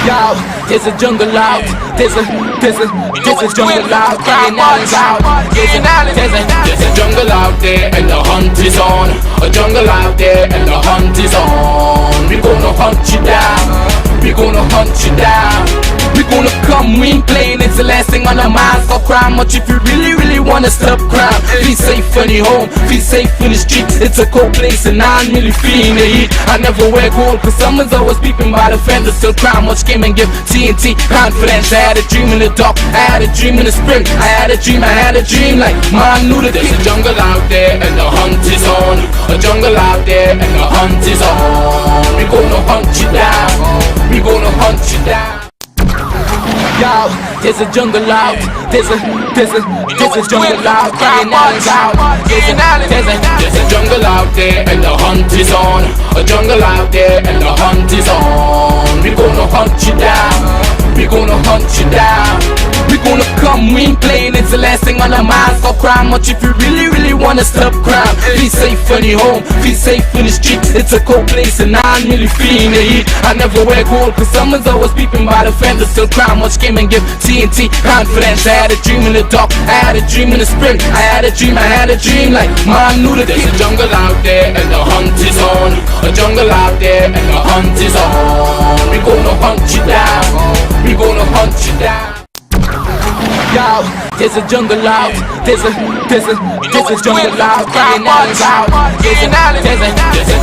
Yo, there's a jungle out. There's a jungle out. There's a jungle out there and the hunt is on. A jungle out there and the hunt is on. We gonna hunt you down. We gonna hunt you down. We gonna come, we ain't playing, it's the last thing on our minds. Stop crime much if you really wanna stop crime. Feel safe when you're home, feel safe in the streets. It's a cold place and I'm really feeling the heat. I never wear gold cause someone's always peeping by the fence. Still crime much came and give TNT confidence. I had a dream in the dark, I had a dream in the spring. I had a dream like man knew that there's a jungle out there and the hunt is on. A jungle out there and the hunt is on. We gonna hunt you down. We gonna hunt you down. Yo, there's a jungle out. There's a jungle out. There's a jungle out there and the hunt is on. A jungle out there and the hunt is on. We gonna hunt you down. We gonna hunt you down. We gonna come, we ain't playing, it's the last thing on our minds. Stop crime much if you really wanna stop crime. Feel safe when you're home, feel safe in the streets. It's a cold place and I'm really feeling the heat. I never wear gold cause someone's always peeping by the fence. Still crime much came and give TNT confidence. I had a dream in the dark, I had a dream in the spring. I had a dream like man knew that there's a jungle out there and the hunt is on. A jungle out there and the hunt is on. We gonna hunt you down. We gonna hunt you down. Yo, there's a jungle out. There's a jungle out. There's a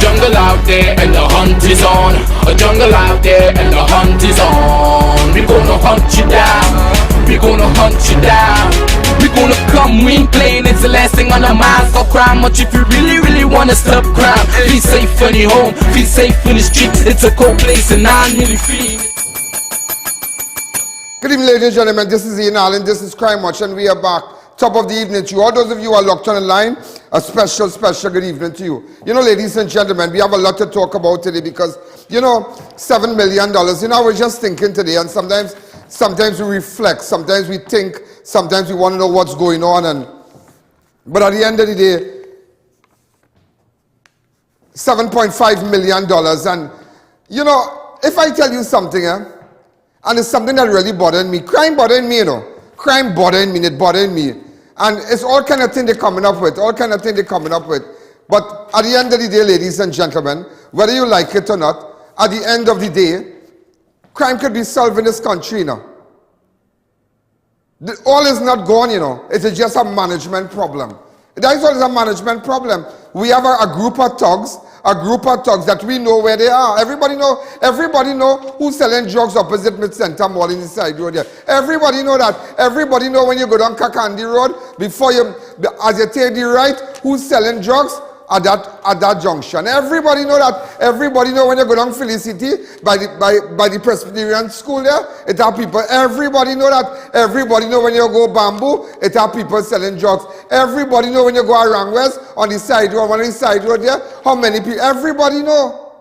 jungle out there and the hunt is on. A jungle out there and the hunt is on. We gonna hunt you down. We gonna hunt you down. We gonna come, we ain't playing, it's the last thing on our minds. Stop crime much if you really wanna stop crime. Feel safe when you're home, feel safe in the streets. It's a cold place and I'm really feeling. Good evening, ladies and gentlemen. This is I.A.N. This is Crime Watch, and we are back. Top of the evening to you. All those of you who are locked on the line, a special good evening to you. You know, ladies and gentlemen, we have a lot to talk about today because, you know, $7 million. You know, I was just thinking today, and sometimes we reflect, sometimes we think, sometimes we want to know what's going on. But at the end of the day, $7.5 million. And, you know, if I tell you something, and it's something that really bothered me. Crime bothered me, you know. Crime bothered me, it bothered me. And it's all kind of thing they're coming up with, But at the end of the day, ladies and gentlemen, whether you like it or not, at the end of the day, crime could be solved in this country, you know. All is not gone, you know. It is just a management problem. That is all is a management problem. We have a group of thugs that we know where they are. Everybody know who's selling drugs opposite Mid-Center Mall in the side road there. Everybody know that. Everybody know when you go down Kakandi Road, as you take the right, who's selling drugs at that junction. Everybody know that. Everybody know when you go down Felicity by the Presbyterian school there, it have people. Everybody know that. Everybody know when you go Bamboo, it have people selling drugs. Everybody know when you go around West on the side road, on the side road there, how many people. Everybody know.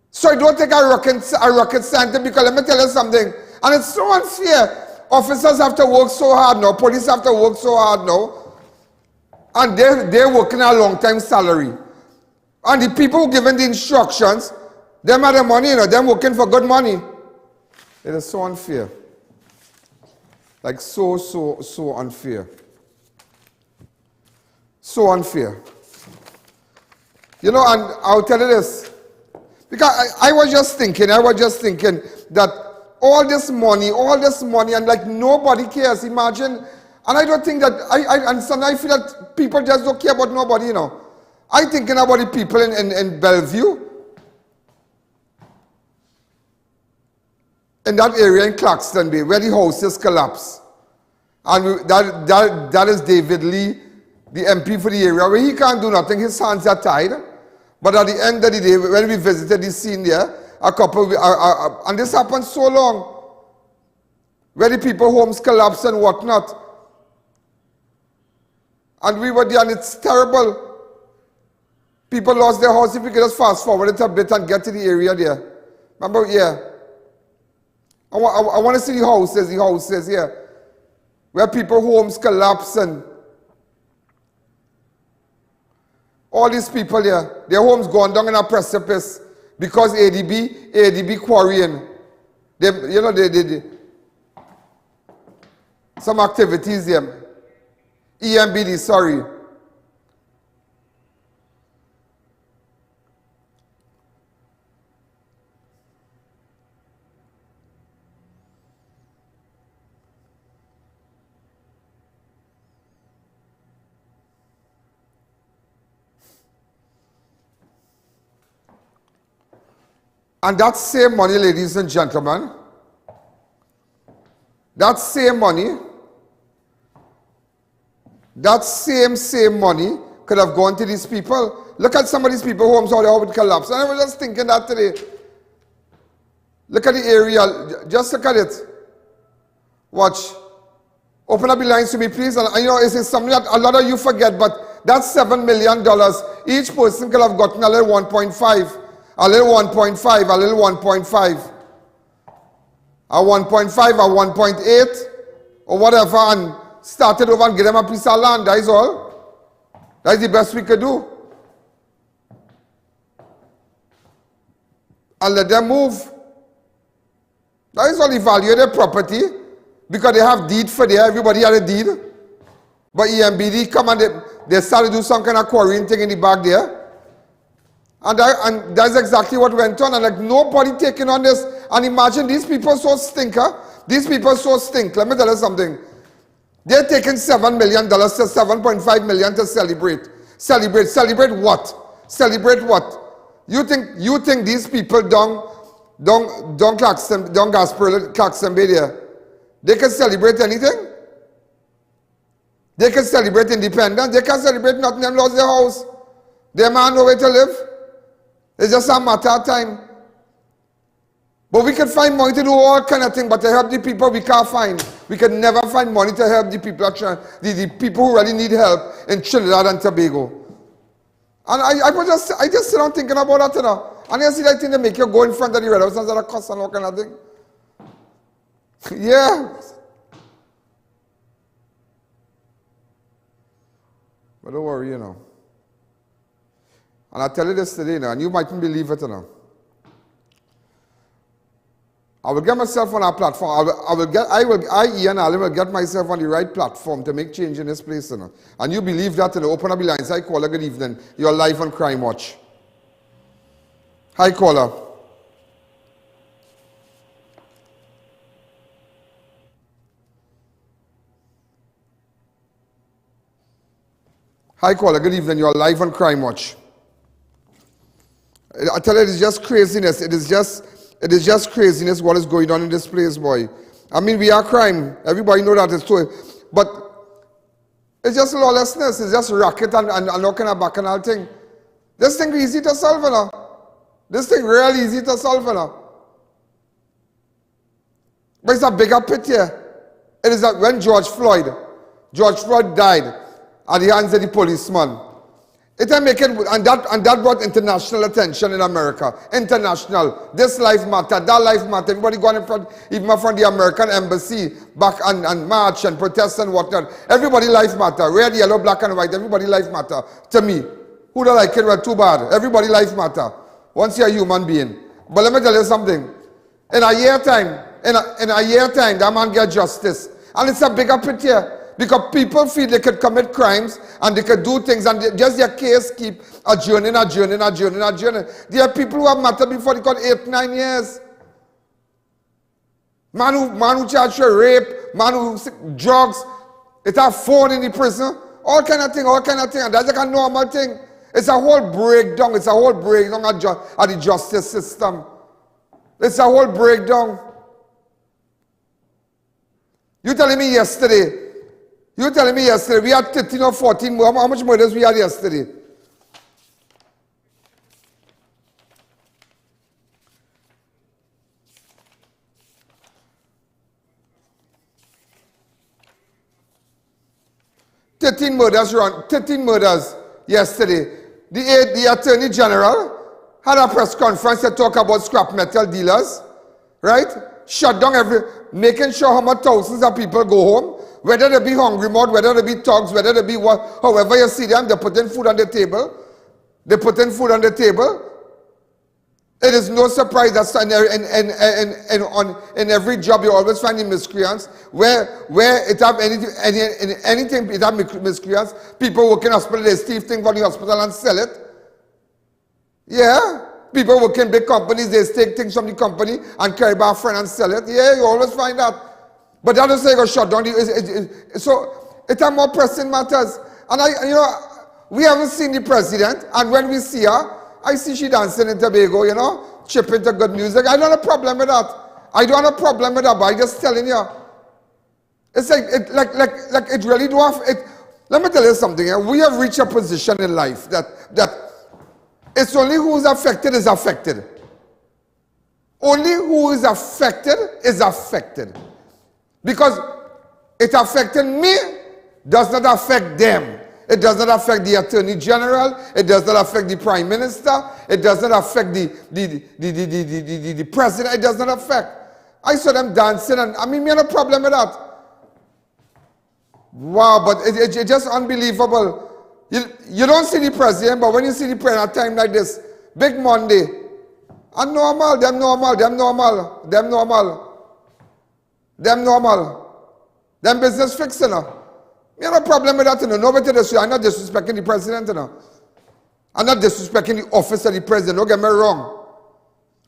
So I don't take a rocket scientist, because let me tell you something, and it's so unfair. Officers have to work so hard now. Police have to work so hard now. And they're working a long-time salary. And the people who giving the instructions, them have the money, you know, them working for good money. It is so unfair. Like so unfair. So unfair. You know, and I'll tell you this. Because I was just thinking that all this money, and like nobody cares. Imagine. And I don't think that, I feel that people just don't care about nobody, you know. I'm thinking about the people in Bellevue, in that area in Claxton Bay, where the houses collapse. And that is David Lee, the MP for the area, where he can't do nothing, his hands are tied. But at the end of the day, when we visited the scene there, and this happened so long, where the people homes collapse and whatnot. And we were there, and it's terrible. People lost their house. If we could just fast forward it a bit and get to the area there. Remember, yeah. I want to see the houses, yeah. Where people homes collapse and all these people there, their homes gone down in a precipice because ADB quarrying. They some activities there. EMBD, sorry. And that same money, ladies and gentlemen, that same money, that same money could have gone to these people. Look at some of these people homes, how they would collapse. And I was just thinking that today. Look at the area. Just look at it. Watch. Open up the lines to me, please. And you know, it's something that a lot of you forget, but that's $7 million. Each person could have gotten a little 1.5. A little 1.5. A little 1.5. A 1.5, a 1.8, or whatever, and started over and give them a piece of land. That is all. That is the best we could do. And let them move. That is all. Evaluate their property, because they have deed for there. Everybody had a deed. But EMBD come and they started to do some kind of quarrying thing in the back there. And that's exactly what went on. And like nobody taking on this. And imagine these people so stinker. These people so stink. Let me tell you something. They're taking $7 million to $7.5 million to celebrate. Celebrate what? Celebrate what? You think these people down Claxton, down Claxton Bay there, they can celebrate anything? They can celebrate independence. They can celebrate nothing. They lost their house. Their man nowhere to live. It's just a matter of time. But we can find money to do all kind of things, but to help the people we can't find. We can never find money to help the people, the people who really need help in Trinidad and Tobago. And I just sit down thinking about that, you know. And you see that thing they make you go in front of the Red House and start cuss and all kind of thing. Yeah. But don't worry, you know. And I tell you this today now, and you mightn't believe it, you know. I will get myself on our platform. I.A.N. will get myself on the right platform to make change in this place. You know. And you believe that, open up the lines. Hi, caller, good evening. You're live on Crime Watch. Hi, caller. Hi, caller, good evening. You're live on Crime Watch. I tell you, it is just craziness. It is just craziness what is going on in this place, boy. I mean, we are crime. Everybody know that it's true. But it's just lawlessness. It's just racket and all kind of bacchanal thing. This thing is easy to solve, you know. This thing really easy to solve, you know. But it's a bigger pit here. It is that when George Floyd died at the hands of the policeman. And that brought international attention in America. International. This life matter, that life matter. Everybody going in front, even from the American embassy, back and march and protest and whatnot. Everybody life matter. Red, yellow, black and white. Everybody life matter. To me. Who don't like it? Well, too bad. Everybody life matter. Once you're a human being. But let me tell you something. In a year time, that man get justice. And it's a bigger pit here. Because people feel they could commit crimes and they could do things and just their case keep adjourning. There are people who have mattered before they got 8-9 years. Man who charged for rape, man who drugs, it have phone in the prison, all kind of thing. And that's like a normal thing. It's a whole breakdown. It's a whole breakdown of the justice system. It's a whole breakdown. You telling me yesterday we had 13 or 14 more. How much murders we had yesterday? Thirteen murders yesterday. The Attorney General had a press conference to talk about scrap metal dealers, right? Shut down making sure how much thousands of people go home. Whether they be hungry mode, whether they be thugs, whether they be what, however you see them, they're putting food on the table. It is no surprise that in every job you always find the miscreants. Where it have anything it have miscreants. People work in hospital, they steal things from the hospital and sell it. Yeah. People work in big companies, they take things from the company and carry back a friend and sell it. Yeah, you always find that. But that doesn't say go shut down. So it are more pressing matters. And we haven't seen the president. And when we see her, I see she dancing in Tobago, chipping to good music. I don't have a problem with that. But I'm just telling you. It's like it really do have it. Let me tell you something. We have reached a position in life that it's only who is affected is affected. Only who is affected is affected. Because it affected me, does not affect them. It does not affect the Attorney General. It does not affect the Prime Minister. It does not affect the President. It does not affect. I saw them dancing and I mean, me have no problem with that. Wow, but it's just unbelievable. You don't see the President, but when you see the President at a time like this, Big Monday, and them normal. Them business fixing. Me have no problem with that. Nobody this way. I'm not disrespecting the president. I'm not disrespecting the office of the president. Don't get me wrong.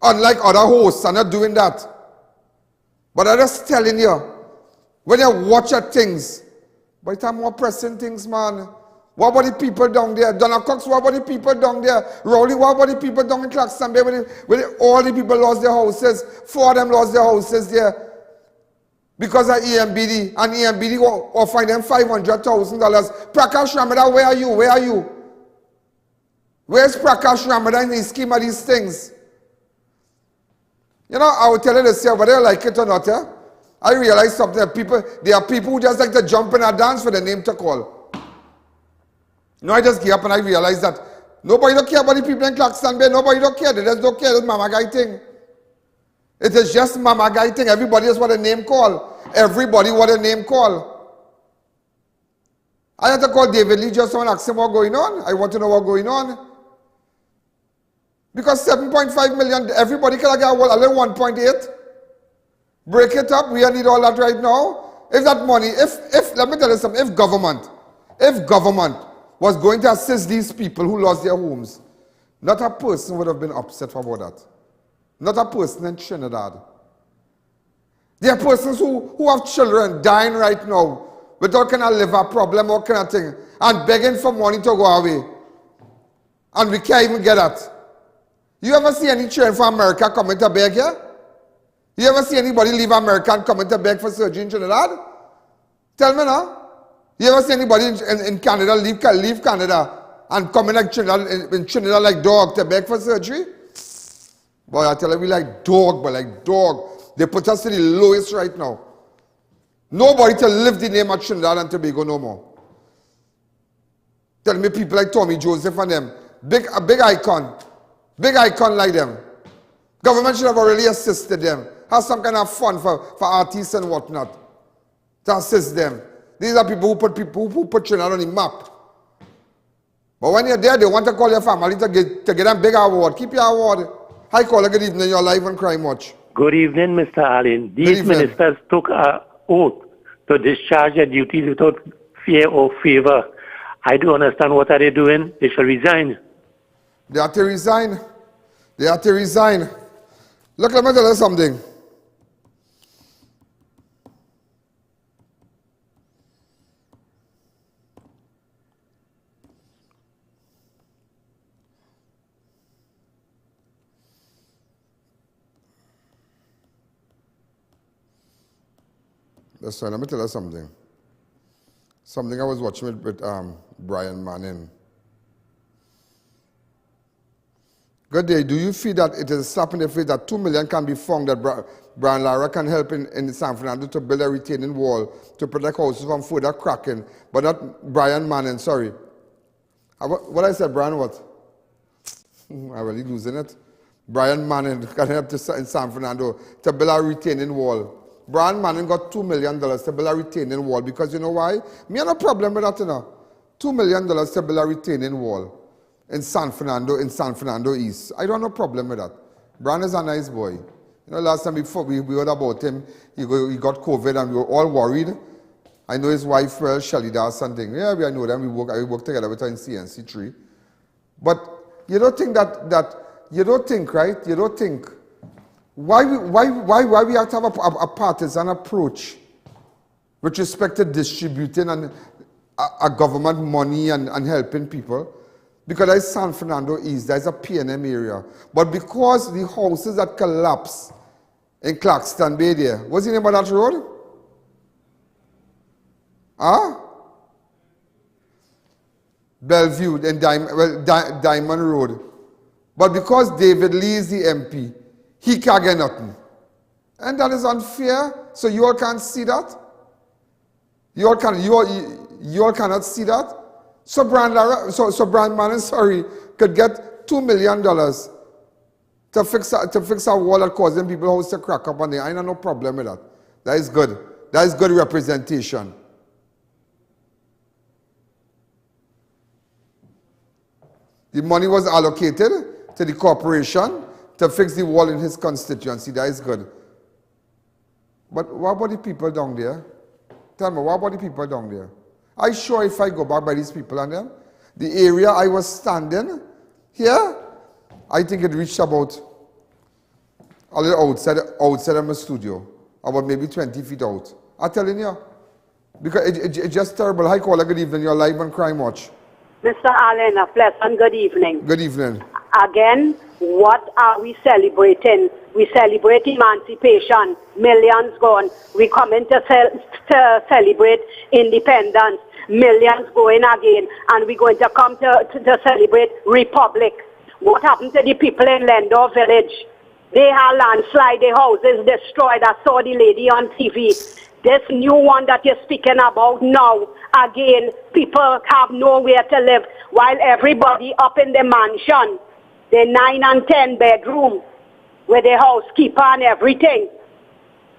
Unlike other hosts, I'm not doing that. But I'm just telling you, when you watch at things, but it's more pressing things, man. What about the people down there? Donna Cox, what about the people down there? Rowley, what about the people down in Claxton Bay? Where all the people lost their houses. 4 of them lost their houses there. Because of EMBD, and EMBD will find them $500,000. Prakash Ramadan, where are you? Where's Prakash Ramadan in the scheme of these things? I will tell you this here, whether you like it or not, I realize something. There are people who just like to jump in and dance for the name to call. I just get up and I realize that nobody don't care about the people in Claxton Bay. Nobody don't care. They just don't care. It's mama guy thing. It is just mama guy thing. Everybody is what a name call. Everybody what a name call. I had to call David Lee just to ask him what's going on. I want to know what's going on. Because 7.5 million, everybody can get a little 1.8. Break it up. We need all that right now. If that money, let me tell you something, if government was going to assist these people who lost their homes, not a person would have been upset about that. Not a person in Trinidad. There are persons who have children dying right now with all kind of liver problem, all kind of thing, and begging for money to go away. And we can't even get that. You ever see any children from America coming to beg here? You ever see anybody leave America and coming to beg for surgery in Trinidad? Tell me now. You ever see anybody in Canada leave Canada and come in Trinidad like dog to beg for surgery? Boy, I tell you, we like dog, but like dog. They put us to the lowest right now. Nobody to lift the name of Trinidad and Tobago no more. Tell me people like Tommy Joseph and them. A big icon like them. Government should have already assisted them. Have some kind of fund for artists and whatnot to assist them. These are people who put Trinidad on the map. But when you're there, they want to call your family to get a big award. Keep your award. Hi, caller. Good evening. You're live on Crime Watch. Good evening, Mr. Allen. These ministers took an oath to discharge their duties without fear or favor. I don't understand what are they doing. They should resign. They have to resign. They have to resign. Look, let me tell you something. Listen, let me tell you something. Something I was watching with Brian Manning. Good day. Do you feel that it is a slap in the face that $2 million can be found that Brian Lara can help in San Fernando to build a retaining wall to protect houses from further cracking, but not Brian Manning, sorry. What I said, Brian, what? I'm really losing it. Brian Manning can help in San Fernando to build a retaining wall. Brian Manning got $2 million to build a retaining wall because you know why? Me have no problem with that, you know. $2 million to build a retaining wall in San Fernando East. I don't have no problem with that. Brian is a nice boy. You know, last time we heard about him, he got COVID and we were all worried. I know his wife, Shelly does something. Yeah, I know them. We work together with her in CNC3. But you don't think you don't think, right? You don't think. Why we have to have a partisan approach with respect to distributing a government money and helping people? Because there's San Fernando East, there's a P&M area. But because the houses that collapsed in Claxton Bay there, what's the name of that road? Huh? Bellevue and Diamond Road. But because David Lee is the MP, he can't get nothing. And that is unfair. So you all can't see that? You all cannot see that? So Brian Manning, sorry, could get $2 million to fix a wall that causing people house to crack up on there. I have no problem with that. That is good. That is good representation. The money was allocated to the corporation to fix the wall in his constituency. That is good. But what about the people down there? Tell me, what about the people down there? I'm sure if I go back by these people and them, the area I was standing here, I think it reached about a little outside of my studio, about maybe 20 feet out. I'm telling you, because it's just terrible. Hi, caller, good evening. You're live on Crime Watch. Mr. Allen, a pleasant good evening. Good evening. Again, what are we celebrating? We celebrate emancipation, millions gone. We come in to celebrate independence, millions going again, and we're going to come to celebrate republic. What happened to the people in Lendor Village? They had landslide, their houses destroyed. I saw the lady on TV. This new one that you're speaking about now, again, people have nowhere to live, while everybody up in the mansion, the 9 and 10 bedroom, with the housekeeper and everything.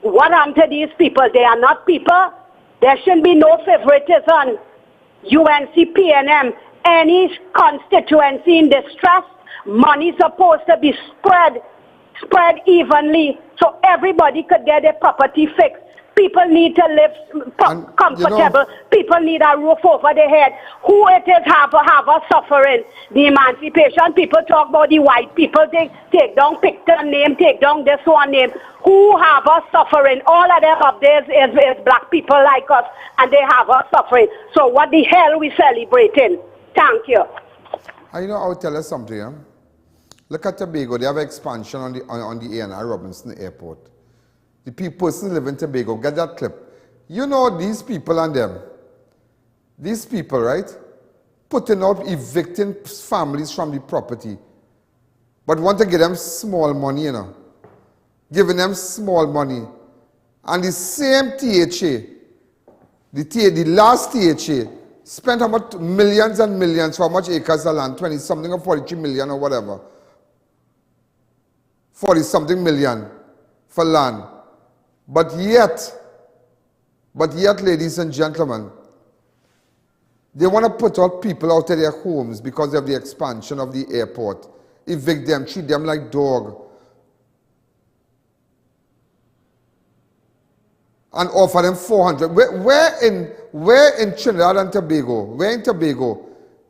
What happened to these people? They are not people. There should be no favoritism. UNC, P&M, any constituency in distress, money supposed to be spread spread evenly so everybody could get their property fixed. People need to live comfortable. People need a roof over their head. Who it is have a suffering? The emancipation people talk about the white people. They take down picture name, take down this one name. Who have a suffering? All of them up there is black people like us, and they have a suffering. So what the hell we celebrating? Thank you. I'll tell you something. Huh? Look at Tobago. They have expansion on the I.A.N. Robinson Airport. The person live in Tobago, get that clip. You know these people and them. These people, right? Putting out, evicting families from the property. But want to give them small money, you know. Giving them small money. And the same THA, the last THA, spent how much millions and millions for how much acres of land? 20 something or 43 million or whatever. 40 something million for land. But yet, ladies and gentlemen, they want to put out people out of their homes because of the expansion of the airport. Evict them, treat them like dog. And offer them 400. Where in Trinidad and Tobago,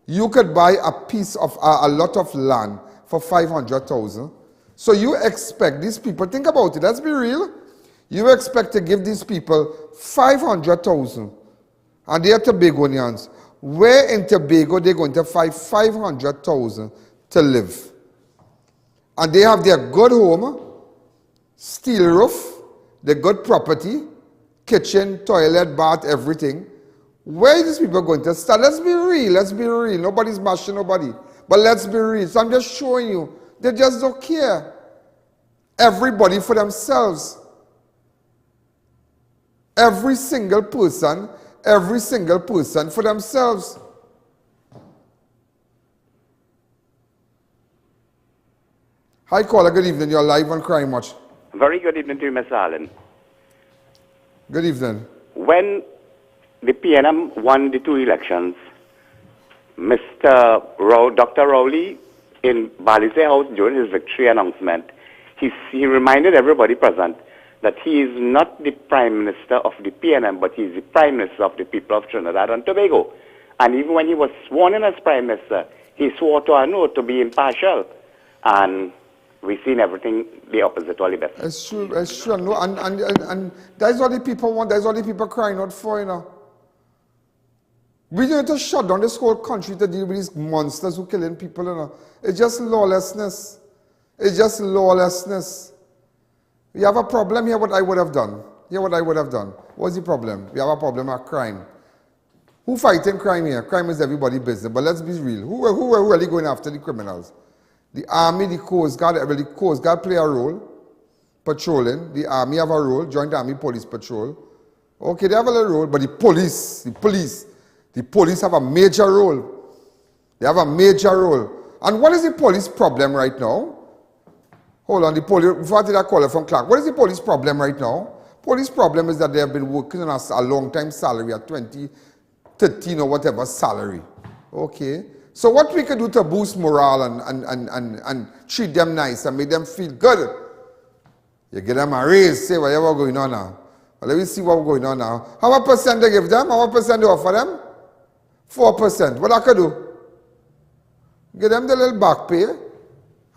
you could buy a piece of, a lot of land for 500,000. So you expect these people, think about it, let's be real. You expect to give these people 500,000, and they are Tobagonians. Where in Tobago they're going to find 500,000 to live? And they have their good home, steel roof, their good property, kitchen, toilet, bath, everything. Where are these people going to start? Let's be real. Nobody's bashing nobody. But let's be real. So I'm just showing you, they just don't care. Everybody for themselves. Every single person for themselves. Hi, caller. Good evening. You're live on Crime Watch. Very good evening to you, Mr. Allen. Good evening. When the PNM won the 2 elections, Dr. Rowley in Balise House during his victory announcement, he reminded everybody present that he is not the Prime Minister of the PNM, but he is the Prime Minister of the people of Trinidad and Tobago. And even when he was sworn in as Prime Minister, he swore to an oath to be impartial. And we've seen everything the opposite, all the best. It's true. No, and that's what the people want. That's what the people crying out for, you know. We need to shut down this whole country to deal with these monsters who killing people, you know. It's just lawlessness. We have a problem here, what I would have done. What's the problem? We have a problem of crime. Who fighting crime here? Crime is everybody's business. But let's be real. Who are really going after the criminals? The Army, the Coast Guard, the Coast Guard play a role. Patrolling. The Army have a role. Joint Army Police Patrol. Okay, they have a little role. But the police have a major role. They have a major role. And what is the police problem right now? Hold on, before I take that caller from Clark, what is the police problem right now? Police problem is that they have been working on a long time salary at 20, 13 or whatever salary. Okay? So what we can do to boost morale and treat them nice and make them feel good? You give them a raise, say whatever going on now. Well, let me see what's going on now. How much percent they give them? How much percent they offer them? 4%. What I could do? Give them the little back pay.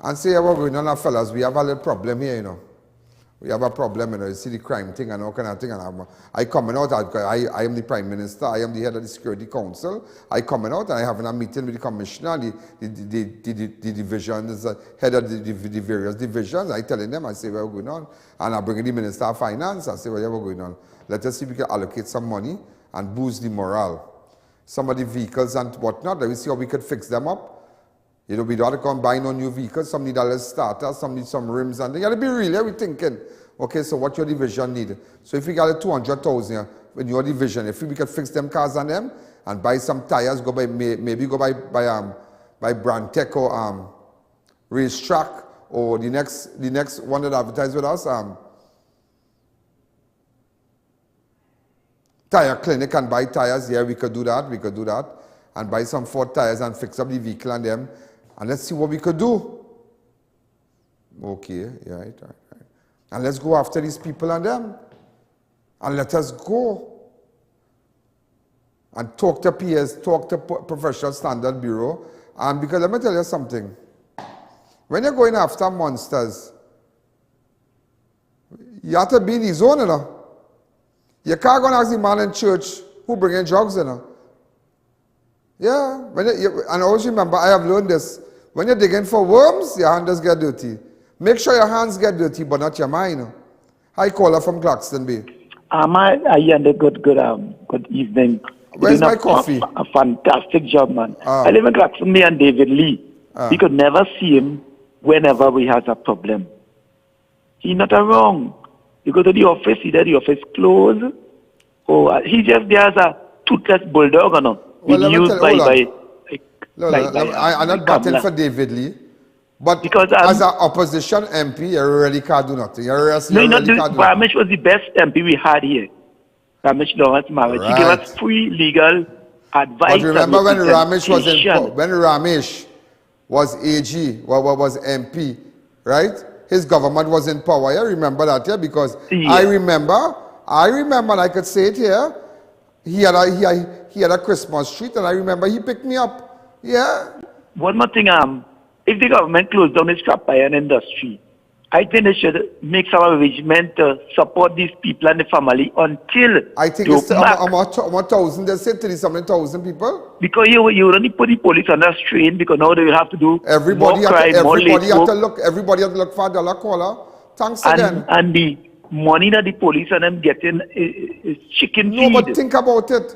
And say, what's going on now, fellas? We have a little problem here, you know. We have a problem, you know. You see the crime thing and all kind of thing. And I coming out, I am the Prime Minister, I am the head of the Security Council. I coming out and I having a meeting with the Commissioner, the divisions, head of the various divisions. I telling them, I say, what's going on? And I bring in the Minister of Finance. I say, what's going on? Let us see if we can allocate some money and boost the morale. Some of the vehicles and whatnot, let me see how we could fix them up. You know, we don't have to come buy no new vehicles. Some need a little starter, some need some rims, and you got to be real. Yeah, we thinking, okay, so what your division need? So if we got 200,000 in your division, if we could fix them cars on them and buy some tires, maybe go by Brandtech or Racetrack or the next one that advertise with us, Tire Clinic and buy tires. Yeah, we could do that, and buy some Ford tires and fix up the vehicle on them. And let's see what we could do. Okay, yeah, right. And let's go after these people and them. And let us go. And talk to peers, talk to Professional Standard Bureau. And because let me tell you something. When you're going after monsters, you have to be in the zone, you know. You can't go and ask the man in church who bringing drugs, you know. Yeah, and always remember, I have learned this. When you're digging for worms, your hands get dirty. Make sure your hands get dirty, but not your mind. You know. Hi, caller from Claxton Bay. I.A.N. Good evening. Where's my coffee? A fantastic job, man. I live in Claxton Bay and David Lee. We could never see him whenever we has a problem. He's not wrong. You go to the office, either the office closed, or he just there as a toothless bulldog, you know. Well, I'm not batting Kamala. for David Lee, but because as an opposition MP, you really can't do nothing. Ramesh was the best MP we had here. Ramesh Lawrence Marriage. Right. He gave us free legal advice. But remember when Ramesh was when Ramesh was AG, was MP, right? His government was in power. Yeah, remember that, yeah? Because yeah. I remember, and I could say it here. He had a Christmas treat, and I remember he picked me up. Yeah. One more thing, if the government closed down its I.A.N. industry, I think they should make some arrangement to support these people and the family until I think it's about 1,000. They said 30,000 people. Because you only put the police on a strain because now they will have to do everybody more crime, everybody have to look. Everybody have to look for a dollar caller. Thanks again. And the money that the police and them getting is chicken feed. No, but think about it.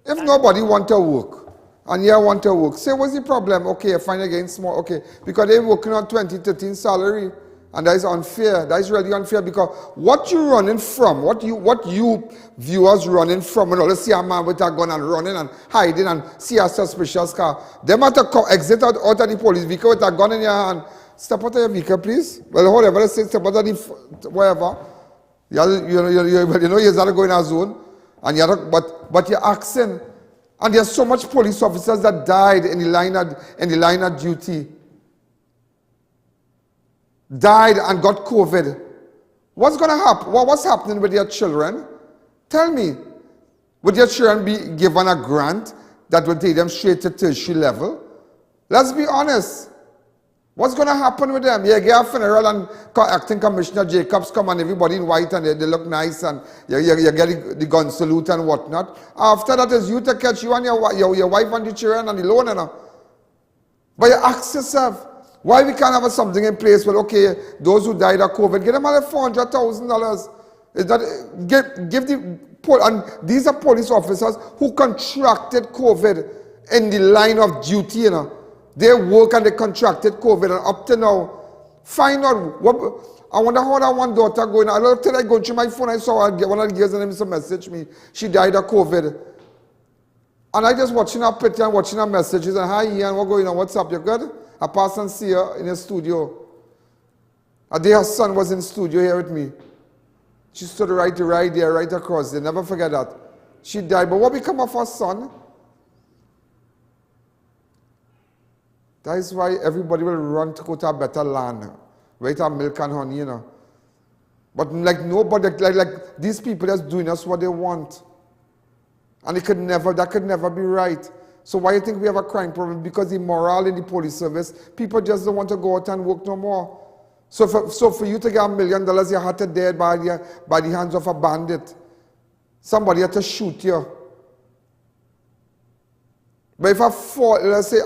If nobody want to work, and you want to work, say what's the problem? Okay, fine again, small. Okay, because they're working on 20, 13 salary. And that is unfair. That is really unfair because what you running from, what you viewers running from, you know, let's see a man with a gun and running and hiding and see a suspicious car. They might have to exit out of the police vehicle with a gun in your hand. Step out of your vehicle, please. Well, whatever, let's say step out of the, whatever. You know you're not going in a zone. And you're but you're asking. And there's so much police officers that died in the line of duty. Died and got COVID. What's going to happen? What's happening with your children? Tell me. Would your children be given a grant that would take them straight to tertiary level? Let's be honest. What's going to happen with them? You get a funeral and acting commissioner Jacobs come and everybody in white and they look nice and you get the gun salute and whatnot. After that is you to catch you and your wife and the children and the loan. You know. But you ask yourself, why we can't have something in place where, okay, those who died of COVID, give them all $400,000. Is that give the and these are police officers who contracted COVID in the line of duty, you know. They work and they contracted COVID and up to now, find out what I wonder how that one daughter going. I love till I go through my phone, I saw her one of the girls and them message me. She died of COVID. And I just watching her picture and watching her messages and hi Ian, what going on? What's up? You good? I passed and see her in the studio. A day her son was in the studio here with me. She stood right there, right across there. Never forget that. She died. But what become of her son? That is why everybody will run to go to a better land. Where it have milk and honey, you know. But like nobody, like these people just doing us what they want. And that could never be right. So why do you think we have a crime problem? Because the morale in the police service, people just don't want to go out and work no more. So for you to get $1 million, you had to dead by the hands of a bandit. Somebody had to shoot you. But if I fall, let's say,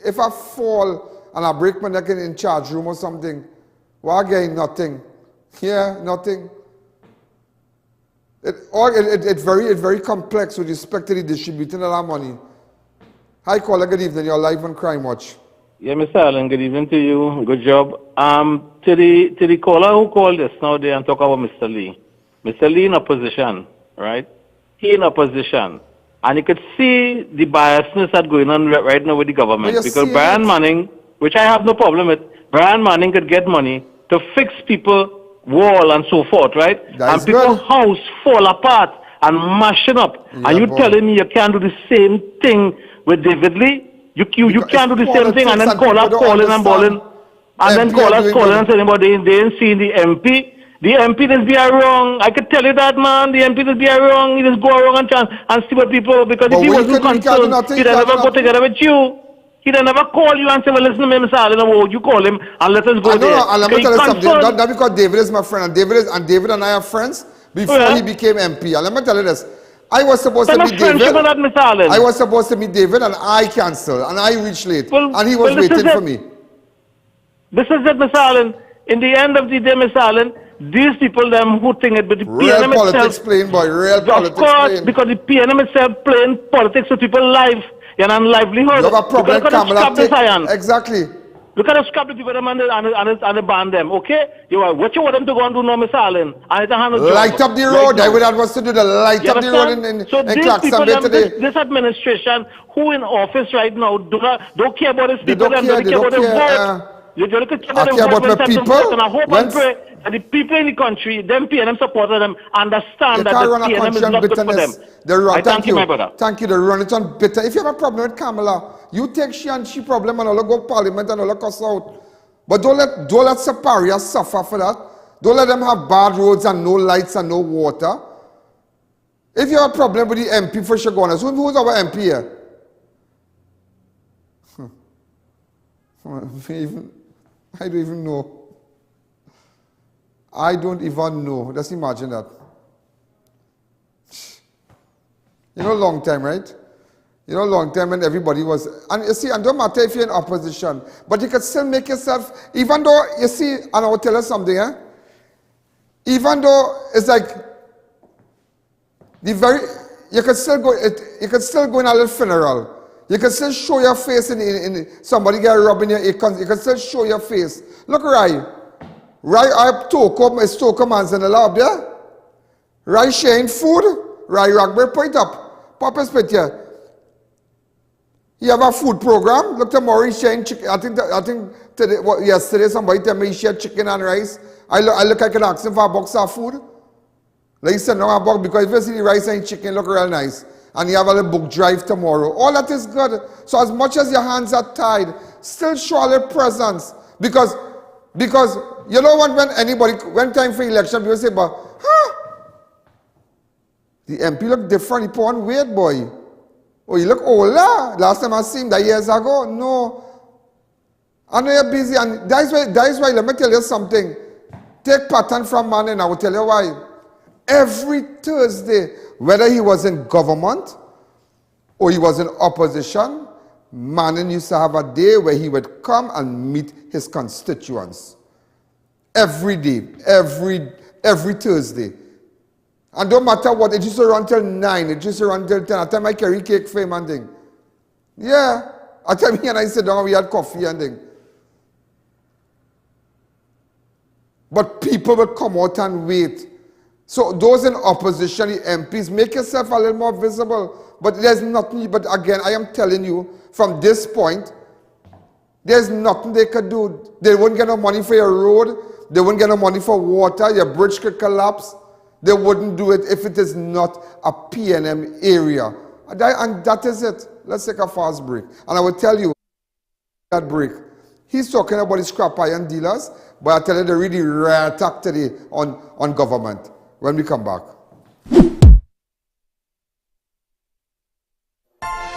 if I fall and I break my neck in charge room or something, well, I get nothing. Yeah, nothing. It's very complex with respect to the distributing of that money. Hi, caller. Good evening. You're live on Crime Watch. Yeah, Mr. Allen. Good evening to you. Good job. To the caller who called us now there and talk about Mr. Lee. Mr. Lee in opposition, right? He in opposition, and you could see the biasness that's going on right now with the government because Brian Manning, which I have no problem with, Brian Manning could get money to fix people wall and so forth, right? And people's house fall apart and mashing up. Yeah, and you telling me you can't do the same thing with David Lee? You can't do the same thing and then call up calling and balling. And then callers calling and saying about they didn't see the MP. The MP just be wrong. I could tell you that, man. The MP just be wrong. He just go around and see what people, because if he wasn't concerned, he'd never go together with you. He'd never call you and say, well, listen to me, Mr. Allen, you call him and let us go there. And let me tell you something. Not because David is my friend, and David and I are friends before he became MP. And let me tell you this. I was supposed to meet David. I was supposed to meet David, and I canceled, and I reached late, and he was waiting for me. This is it, Mr. Allen. In the end of the day, Mr. Allen, these people, them who think it, but the real PNM politics itself, playing, boy, real politics playing. Because the PNM itself playing politics with people's life and livelihood. You have a problem, Kamala. Exactly. Look at the scrap the people and the ban them, okay? What you want them to go and do now, Mr. Allen? Light up the road. I would have was to do the light up the road in Claxton Bay today. This administration, who in office right now, don't care about these people and don't care about the vote. I care about the people. And I hope and pray that the people in the country, them PNM supporters, them understand that the PNM is not good for them. I thank you, my brother. Thank you. They run it on bitter. If you have a problem with Kamala, you take she problem and all go parliament and all cuss out. But don't let Saparia suffer for that. Don't let them have bad roads and no lights and no water. If you have a problem with the MP for Shagonas, who's our MP here? I don't even know. I don't even know. Just imagine that. You know, long time, right? You know, long time when everybody was, and you see, and don't matter if you're in opposition, but you can still make yourself, even though, you see, and I will tell you something, even though it's like, you can still go in a little funeral. You can still show your face in somebody get rubbed in your ear. You can still show your face. Look, Rai, I Toko man's in the lab there. Rai sharing food. Rai Ragbert point up. Papa spit here. You have a food program. Look, tomorrow he's sharing chicken. I think today, yesterday somebody tell me he shared chicken and rice. I look, I can ask him for a box of food. Like he said, no, a box, because if you see the rice and chicken look real nice. And you have a little book drive tomorrow. All that is good. So as much as your hands are tied, still show a little presence. Because you know what, when time for election, people say, but, the MP look different. He put on weight, boy. Oh, you look older. Last time I seen him, that years ago. No. I know you're busy. And that is why, let me tell you something. Take pattern from man, and I will tell you why. Every Thursday, whether he was in government or he was in opposition, Manning used to have a day where he would come and meet his constituents. Every day, every Thursday. And don't matter what, it used to run till 9, it used to run till 10. I tell my carry cake for him and thing. Yeah. I tell me and I sit down and we had coffee and thing. But people would come out and wait. So those in opposition, the MPs, make yourself a little more visible. But there's nothing, but again, I am telling you, from this point, there's nothing they could do. They wouldn't get no money for your road. They wouldn't get no money for water. Your bridge could collapse. They wouldn't do it if it is not a PNM area. And that is it. Let's take a fast break. And I will tell you that break. He's talking about the scrap iron dealers, but I tell you they really rare attack today on government. When we come back.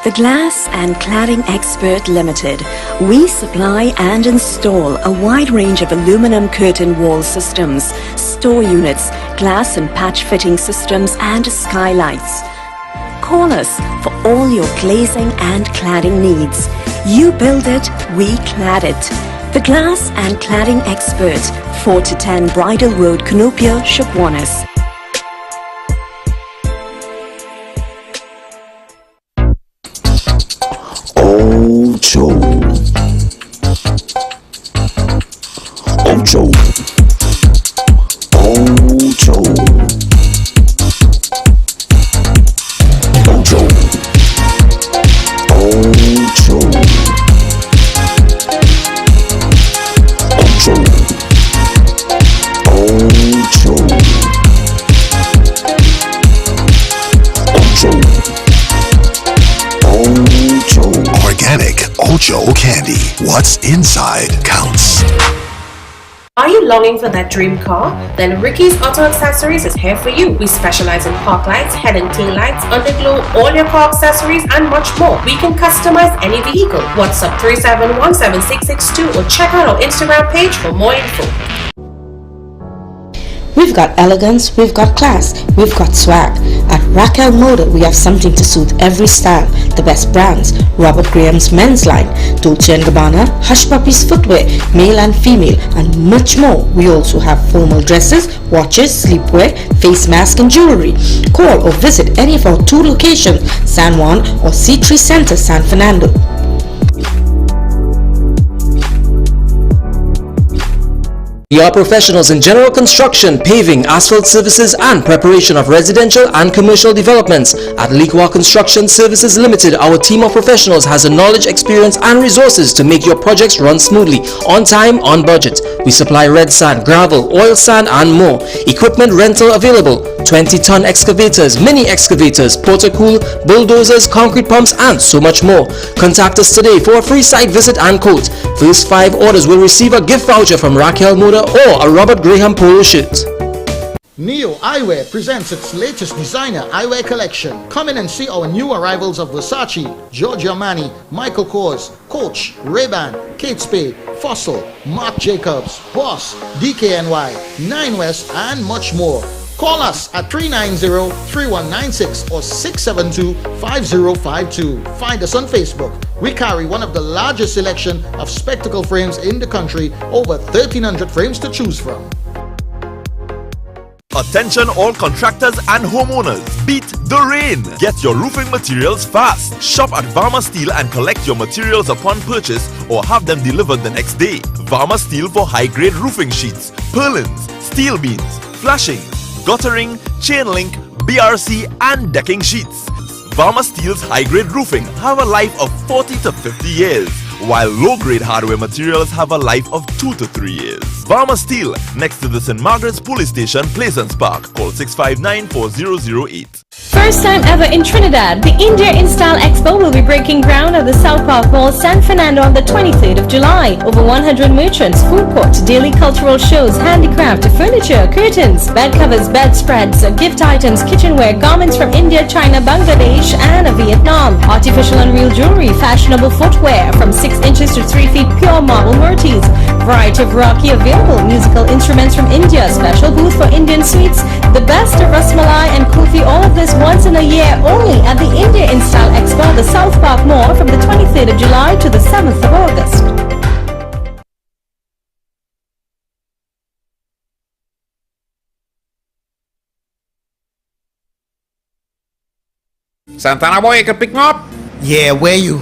The Glass and Cladding Expert Limited. We supply and install a wide range of aluminum curtain wall systems, store units, glass and patch fitting systems and skylights. Call us for all your glazing and cladding needs. You build it, we clad it. The Glass and Cladding Expert, 4 to 10 Bridal Road, Cunupia, Shukwanas. Ocho. Ocho. Ocho. Ocho. Ocho. Ocho. Ocho. what's inside counts. Are you longing for that dream car? Then Ricky's Auto Accessories is here for you. We specialize in park lights, head and tail lights, underglow, all your car accessories, and much more. We can customize any vehicle. WhatsApp 3717662 or check out our Instagram page for more info. We've got elegance, we've got class, we've got swag. At Raquel Motor, we have something to suit every style. The best brands: Robert Graham's men's line, Dolce & Gabbana, Hush Puppies footwear, male and female, and much more. We also have formal dresses, watches, sleepwear, face mask, and jewelry. Call or visit any of our 2 locations, San Juan or C3 Center, San Fernando. We are professionals in general construction, paving, asphalt services, and preparation of residential and commercial developments. At Liqua Construction Services Limited, our team of professionals has the knowledge, experience, and resources to make your projects run smoothly, on time, on budget. We supply red sand, gravel, oil sand, and more. Equipment rental available: 20-ton excavators, mini excavators, portacool, bulldozers, concrete pumps, and so much more. Contact us today for a free site visit and quote. First 5 orders will receive a gift voucher from Raquel Motor or a Robert Graham polo shirt. Neo Eyewear presents its latest designer eyewear collection. Come in and see our new arrivals of Versace, Giorgio Armani, Michael Kors, Coach, Ray-Ban, Kate Spade, Fossil, Marc Jacobs, Boss, DKNY, 9 West, and much more. Call us at 390-3196 or 672-5052. Find us on Facebook. We carry one of the largest selection of spectacle frames in the country, over 1,300 frames to choose from. Attention all contractors and homeowners, beat the rain. Get your roofing materials fast. Shop at Varma Steel and collect your materials upon purchase or have them delivered the next day. Varma Steel for high-grade roofing sheets, purlins, steel beams, flashings, guttering, chain link, BRC, and decking sheets. Varma Steel's high-grade roofing have a life of 40 to 50 years, while low-grade hardware materials have a life of 2 to 3 years. Varma Steel, next to the St. Margaret's Police Station, Plaisance Park. Call 659-4008. First time ever in Trinidad, the India Install Expo will be breaking ground at the South Park Mall, San Fernando on the 23rd of July. Over 100 merchants, food court, daily cultural shows, handicraft, furniture, curtains, bed covers, bedspreads, gift items, kitchenware, garments from India, China, Bangladesh, and Vietnam. Artificial and real jewelry, fashionable footwear from 6 inches to 3 feet, pure marble Murtis. Variety of Rocky available, musical instruments from India, special booth for Indian sweets, the best of Rasmalai and Kulfi, all of this once in a year only at the India Install Expo at the South Park Mall from the 23rd of July to the 7th of August. Santana boy, you can pick me up? Yeah, where you?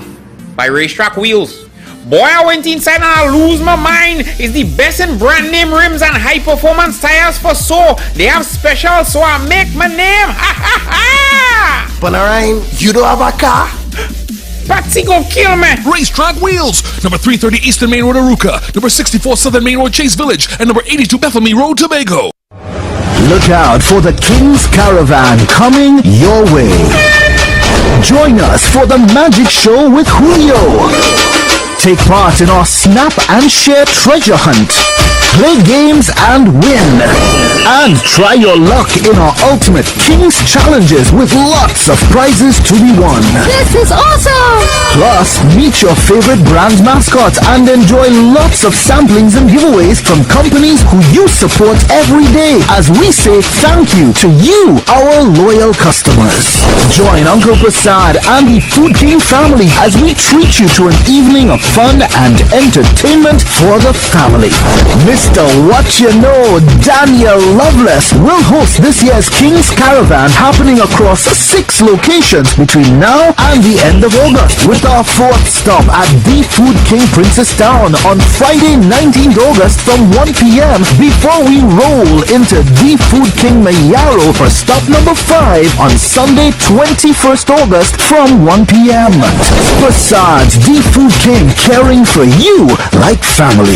By Racetrack Wheels. Boy, I went inside and I lose my mind. It's the best in brand name rims and high performance tires for so. They have special, so I make my name. Ha ha ha! Panarine, you don't have a car? Patsy go kill me. Racetrack Wheels, number 330 Eastern Main Road, Aruca, number 64 Southern Main Road, Chase Village, and number 82 Bethany Road, Tobago. Look out for the King's Caravan coming your way. Join us for the Magic Show with Julio. Take part in our Snap and Share treasure hunt. Play games and win. And try your luck in our Ultimate Kings Challenges with lots of prizes to be won. This is awesome! Plus, meet your favorite brand mascot and enjoy lots of samplings and giveaways from companies who you support every day as we say thank you to you, our loyal customers. Join Uncle Prasad and the Food King family as we treat you to an evening of fun and entertainment for the family. Mr. What You Know, Daniel Loveless will host this year's King's Caravan happening across 6 locations between now and the end of August, with our 4th stop at the Food King Princess Town on Friday 19th August from 1 p.m. before we roll into the Food King Mayaro for stop number 5 on Sunday 21st August from 1 p.m. Besides, the Food King, caring for you like family.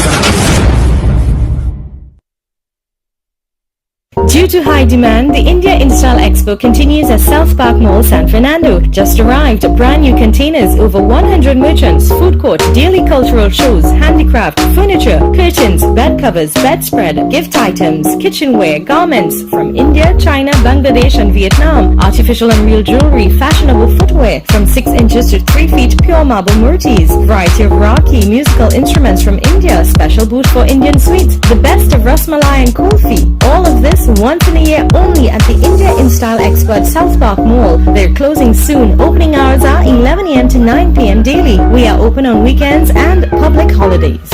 Do Due to high demand, the India Install Expo continues at South Park Mall, San Fernando. Just arrived, brand new containers, over 100 merchants, food court, daily cultural shows, handicraft, furniture, curtains, bed covers, bedspread, gift items, kitchenware, garments from India, China, Bangladesh and Vietnam, artificial and real jewelry, fashionable footwear from 6 inches to 3 feet, pure marble murtis, variety of Rocky musical instruments from India, special booth for Indian sweets, the best of Rasmalai and Kulfi. All of this once in a year only at the India Install Expo at South Park Mall. They're closing soon. Opening hours are 11 a.m. to 9 p.m. daily. We are open on weekends and public holidays.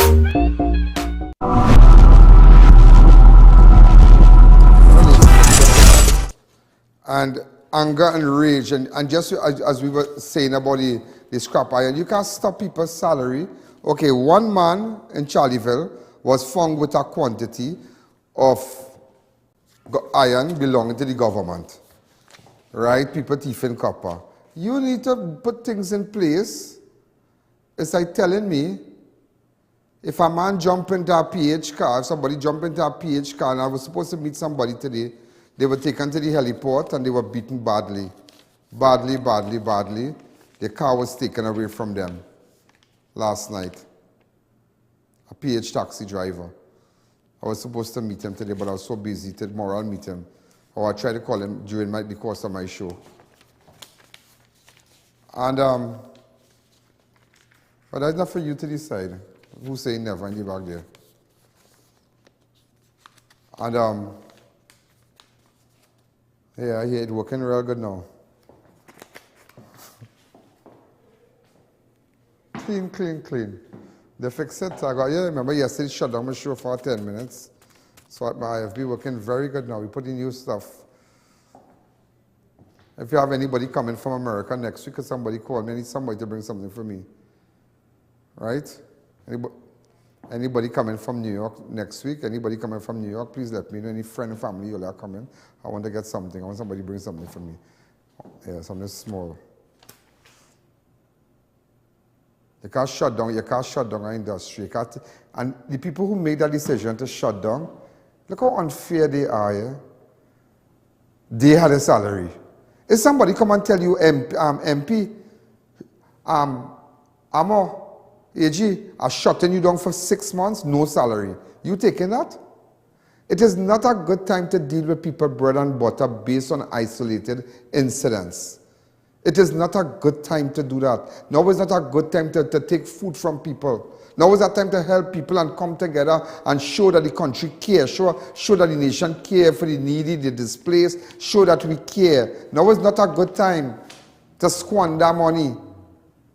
And anger and rage, and just as we were saying about the scrap iron, you can't stop people's salary. Okay, one man in Charlieville was found with a quantity of iron belonging to the government, right? People thieving copper. You need to put things in place. It's like telling me, if a man jump into a PH car, if somebody jump into a PH car, and I was supposed to meet somebody today, they were taken to the heliport and they were beaten badly. Badly, badly, badly. The car was taken away from them last night. A PH taxi driver. I was supposed to meet him today, but I was so busy. Tomorrow I'll meet him. Or I tried to call him during the course of my show. And, but that's not for you to decide. Who say never and you back there? And, yeah, it's working real good now. Clean, clean, clean. They fix it. I got, yeah, remember yesterday shut down my show for 10 minutes. So my IFB working very good now. We put in new stuff. If you have anybody coming from America next week, or somebody call me, I need somebody to bring something for me. Right? Anybody coming from New York next week? Anybody coming from New York? Please let me know. Any friend or family you are coming? I want to get something. I want somebody to bring something for me. Yeah, something small. You can't shut down our industry. And the people who made that decision to shut down, look how unfair they are. Yeah? They had a salary. If somebody come and tell you, MP, Amo, AG, are shutting you down for 6 months, no salary. You taking that? It is not a good time to deal with people bread and butter based on isolated incidents. It is not a good time to do that. Now is not a good time to take food from people. Now is a time to help people and come together and show that the country cares, show that the nation cares for the needy, the displaced, show that we care. Now is not a good time to squander money.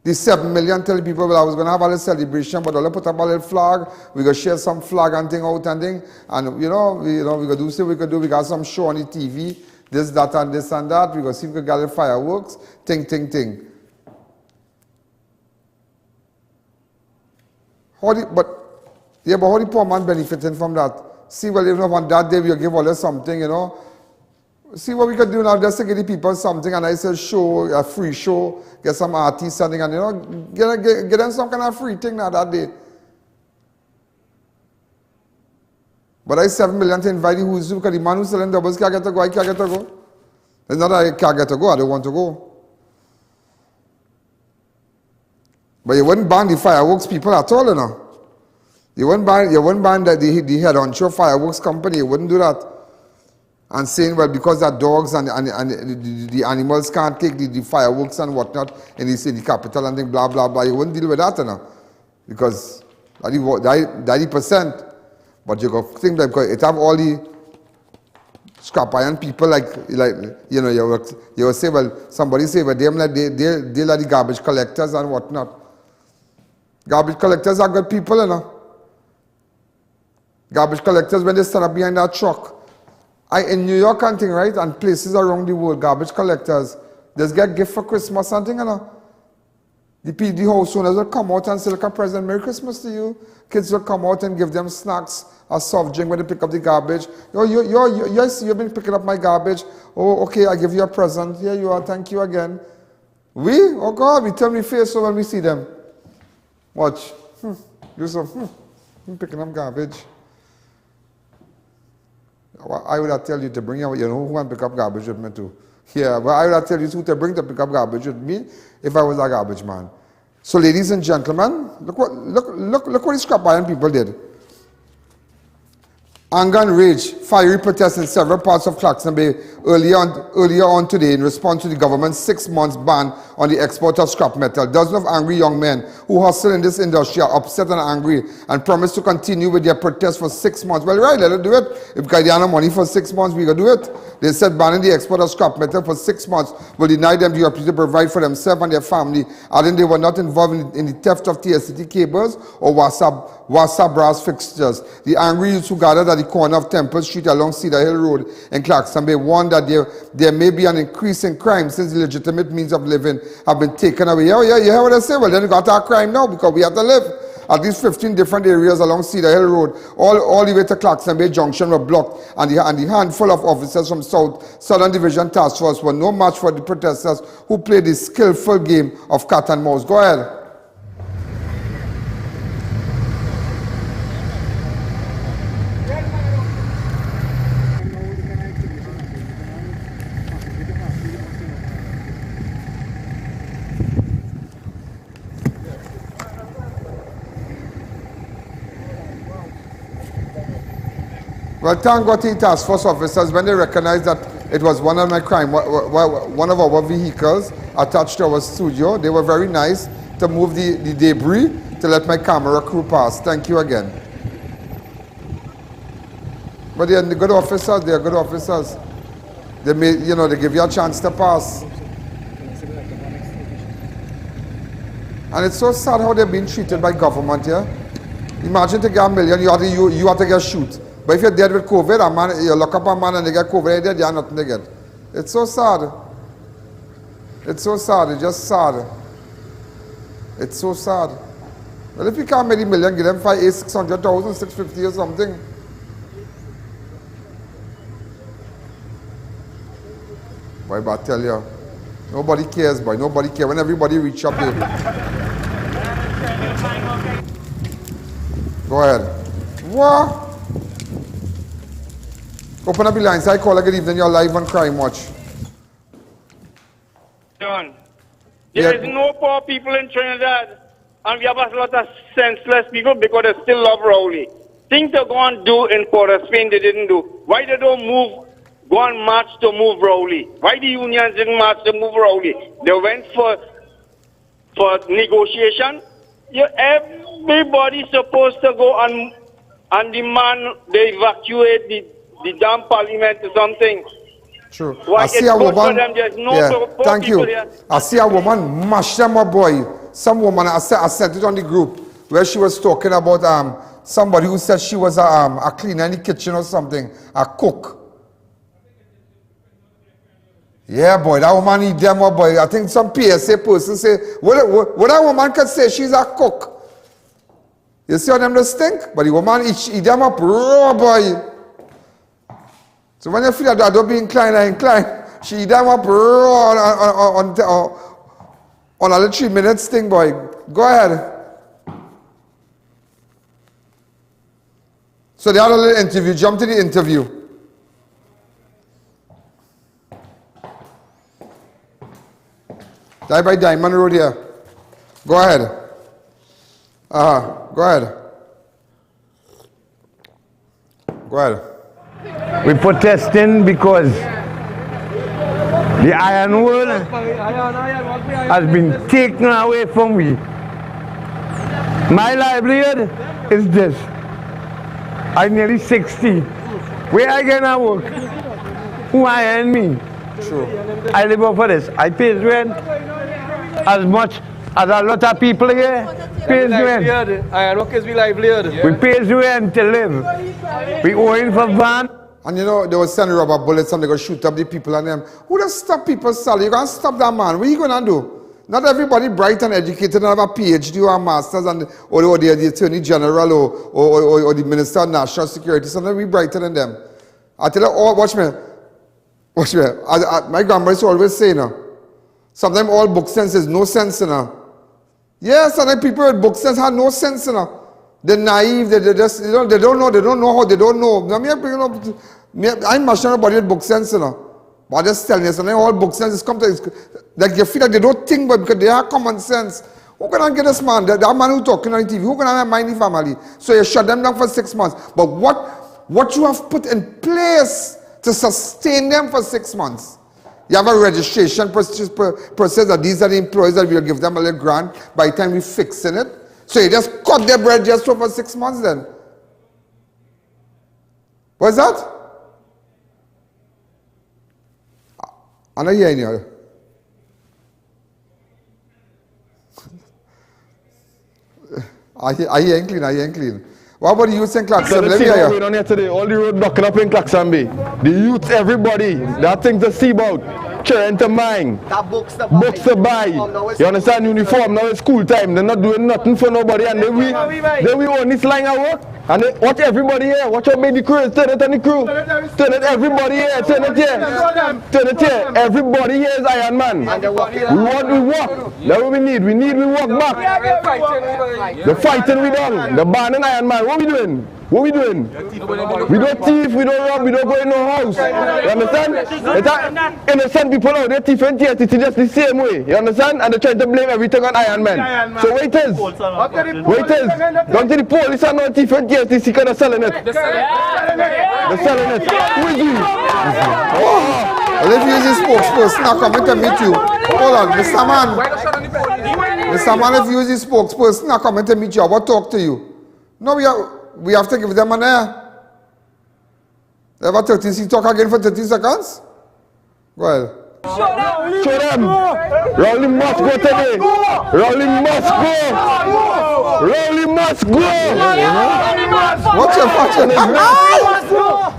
The 7 million tell people, well, I was going to have a little celebration, but I'll put up a little flag. We're going to share some flag and thing out and thing. And, we're going to do what we could do. We got some show on the TV, this, that, and this and that. We're going to see if we can gather fireworks, ting. But how the poor man benefiting from that? See, well, even on that day, we'll give all us something, See what we could do now, just to give the people something, a nice show, a free show, get some artists something, and get them some kind of free thing now that day. But I 7 million to invite the who's who, because the man who's selling doubles can't get to go, I can't get to go. It's not that I can't get to go, I don't want to go. But you wouldn't ban the fireworks people at all, You wouldn't ban the head honcho fireworks company, you wouldn't do that. And saying, well, because the dogs and the animals can't take the fireworks and whatnot in the capital and thing, blah, blah, blah. You wouldn't deal with that, because that's the percent. But you got to think that because it have all the scrap iron people, you will say, well, somebody say, well, they're like the garbage collectors and whatnot. Garbage collectors are good people, Garbage collectors, when they stand up behind that truck, in New York and thing, right, and places around the world, garbage collectors, just get gift for Christmas and thing, The house owners will come out and say, look, a present, Merry Christmas to you. Kids will come out and give them snacks, a soft drink when they pick up the garbage. You've been picking up my garbage. Oh, okay, I give you a present. Here you are, thank you again. Oh God, we turn the face so when we see them. Watch. I'm picking up garbage. Well, I would have tell you to bring your, you know, who want to pick up garbage with me too. Yeah, but I would have tell you who to bring to pick up garbage with me if I was a garbage man. So ladies and gentlemen, look what the scrap iron people did. Anger and rage, fiery protests in several parts of Claxton Bay earlier on today in response to the government's 6 months ban on the export of scrap metal. Dozens of angry young men who hustle in this industry are upset and angry and promise to continue with their protest for 6 months. Well, right, let us do it. If they have no money for 6 months, we can do it. They said banning the export of scrap metal for 6 months will deny them the opportunity to provide for themselves and their family, adding they were not involved in the theft of TSTT cables or WASA brass fixtures. The angry youths who gathered at the corner of Temple Street along Cedar Hill Road in Claxton Bay warned that there may be an increase in crime since the legitimate means of living have been taken away. Oh yeah, you hear what I say? Well, then we got our crime now because we have to live. At least 15 different areas along Cedar Hill Road, all the way to Claxton Bay Junction were blocked, and the handful of officers from Southern Division Task Force were no match for the protesters who played the skillful game of cat and mouse. Go ahead. Well, thank God to the task force officers when they recognized that it was one of my crime, one of our vehicles attached to our studio. They were very nice to move the debris to let my camera crew pass. Thank you again. But they are good officers. They are good officers. They may, you know, they give you a chance to pass. And it's so sad how they're being treated by government here. Imagine to get $1 million, you have to get shoot. But if you're dead with COVID, a man, you lock up a man and they get COVID, they're dead, you have nothing to get. It's so sad. It's so sad. It's just sad. It's so sad. Well, if you can't make $1 million, give them 600,000, 650 or something. Boy, but I tell you, nobody cares, boy. Nobody cares. When everybody reach up there. Go ahead. What? Open up the lines. I call a good evening. You're live on Crime Watch. John, there is no poor people in Trinidad, and we have a lot of senseless people because they still love Rowley. Things they're going to do in Port of Spain they didn't do. Why they don't go on march to move Rowley? Why the unions didn't march to move Rowley? They went for negotiation. Everybody's supposed to go and demand they evacuate the damn parliament or something. True. Why I see a woman. Thank you. Here. I see a woman mash them up, boy. Some woman, I sent it on the group where she was talking about somebody who said she was a cleaner in the kitchen or something, a cook. Yeah, boy, that woman eat them up, boy. I think some PSA person say, what that woman can say, she's a cook. You see how them just stink? But the woman eat them up raw, boy. So when you feel that, don't be inclined. She eat them up raw on a little 3 minutes thing, boy. Go ahead. So they had a little interview. Jump to the interview. Die by Diamond Road here. Go ahead. Go ahead. Go ahead. We're protesting because the iron world has been taken away from me. My livelihood is this. I'm nearly 60. Where I gonna work? Who I.A.N me? True. I live off of this. I pay rent as much as a lot of people here pay rent. I work is we livelihood. We pay rent to live. We owing for van. And you know, they were sending rubber bullets and they go shoot up the people and them. Who does stop people's salary? You can't stop that man. What are you gonna do? Not everybody bright and educated and have a PhD or a master's or the Attorney General or the Minister of National Security. Sometimes we brighter than them. I tell you, watch me. My grandma used to always say, sometimes all book sense is no sense, Yeah, sometimes people with book sense have no sense, They're naive. They just, you know, they don't know how. They don't know. I'm not sure about it book sense, you know. But I'm just telling you, so all book sense is come to, like you feel like they don't think, but because they have common sense. Who can I get this man? That man who talking on TV, who can I mind the family? So you shut them down for 6 months. But what you have put in place to sustain them for 6 months? You have a registration process that these are the employees that we'll give them a little grant by the time we fixing it. So you just cut their bread just for 6 months then. What's that? I'm not hearing you. I ain't clean. What about the youth in Claxton Bay? Let me hear you. Down here today, all the road blocking up in Claxton Bay. The youth, everybody, that thing to see about. Children to mine. Books to buy. You understand? Uniform, now it's school time. They're not doing nothing for nobody. And then we only slang our work. And they watch everybody here. Watch out, make the crew. Turn it on the crew. Turn it, everybody here. Turn it here. Turn it here. Everybody here is I.A.N man. We walk. That's what we need. We walk back. The fighting we done. The ban and I.A.N man. What we doing? What we doing? We don't thief, we don't rob, we don't go in no house. You understand? It's innocent people out there thief and TSTT just the same way. You understand? And they're trying to blame everything on I.A.N man. So wait is. Don't tell the police are not thief and TSTT because they're selling it. They're selling it. Who is you? Well, if you use this spokesperson, I'm coming to meet you. Hold on, Mr. Man. Mr. Man, if you use this spokesperson, I'm coming to meet you. I will talk to you. No, we have to give them an air. Ever 30 talk again for 30 seconds? Go ahead. Show them. Rowling must go today. Rowling must go. Rowling must go. What's your fashion?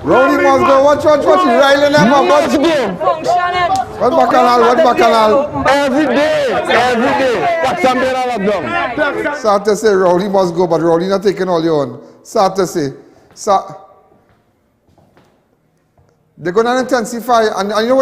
Rowling must go. Watch. You riling them up. Let's go. What bacchanal? Every day. That's something I love them. Sad to say Rowling must go, but Rowling not taking all your own. Sad to say. They're going to intensify, and you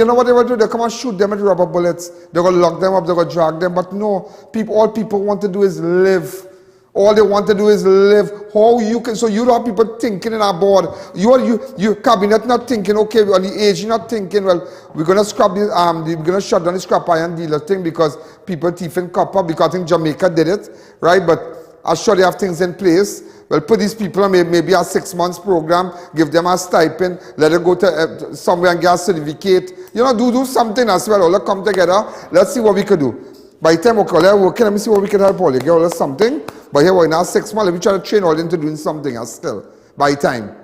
know what they will do? They'll come and shoot them with rubber bullets. They're going to lock them up, they're going to drag them. But no, all people want to do is live. All they want to do is live. How you can, so you don't have people thinking in our board. You cabinet not thinking, okay, on the age, you're not thinking, well, we're going to scrap the, we're going to shut down the scrap iron dealer thing because people thieving copper, because I think Jamaica did it, right? But I'm sure they have things in place. Well, put these people on maybe a 6 months program, give them a stipend, let them go to somewhere and get a certificate. You know, do something as well. All come together. Let's see what we could do. By the time we're working, let me see what we can help all. You get all something. But here we're in our 6 months. Let me try to train all into doing something else still. By the time.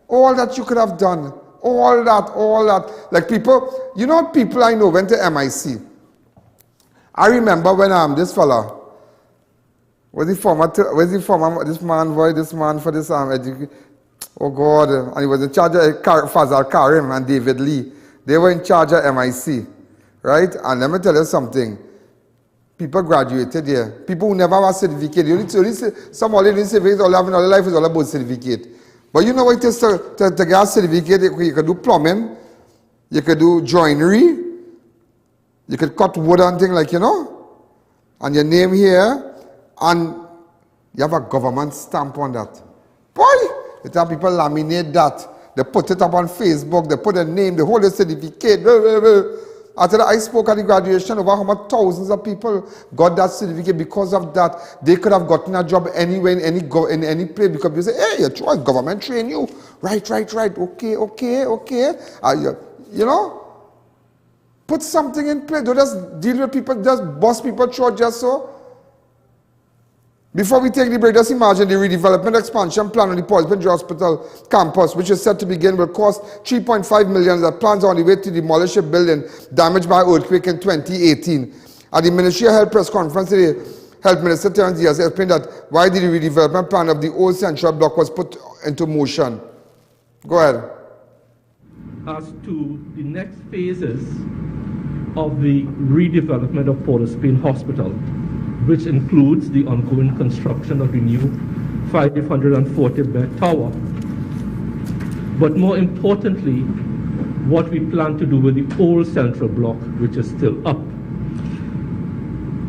All that you could have done. All that. Like people, you know people I know went to MIC. I remember when this fella, this man for this education. Oh God, and he was in charge of Fazal Karim and David Lee. They were in charge of MIC, right? And let me tell you something. People graduated here. People who never have a certificate. Some all in certificate, all having all life is all about certificate. But you know what it is to get a certificate? You can do plumbing, you can do joinery, you can cut wood and things like, you know, and your name here. And you have a government stamp on that. Boy, it have people laminate that. They put it up on Facebook. They put a name. They hold a certificate. After that, I spoke at the graduation over how much thousands of people got that certificate because of that. They could have gotten a job anywhere in any place because you say, hey, your choice, government train you. Right. Okay. You know, put something in place. Don't just deal with people, just boss people through just so. Before we take the break, just imagine the redevelopment expansion plan on the Paul's Bridge Hospital campus, which is set to begin, will cost $3.5 million. The plans are on the way to demolish a building damaged by earthquake in 2018. At the Ministry of Health press conference today, Health Minister Terence Diaz explained that why the redevelopment plan of the old central block was put into motion. Go ahead. As to the next phases of the redevelopment of Port of Spain Hospital, which includes the ongoing construction of the new 540-bed tower. But more importantly, what we plan to do with the old central block, which is still up.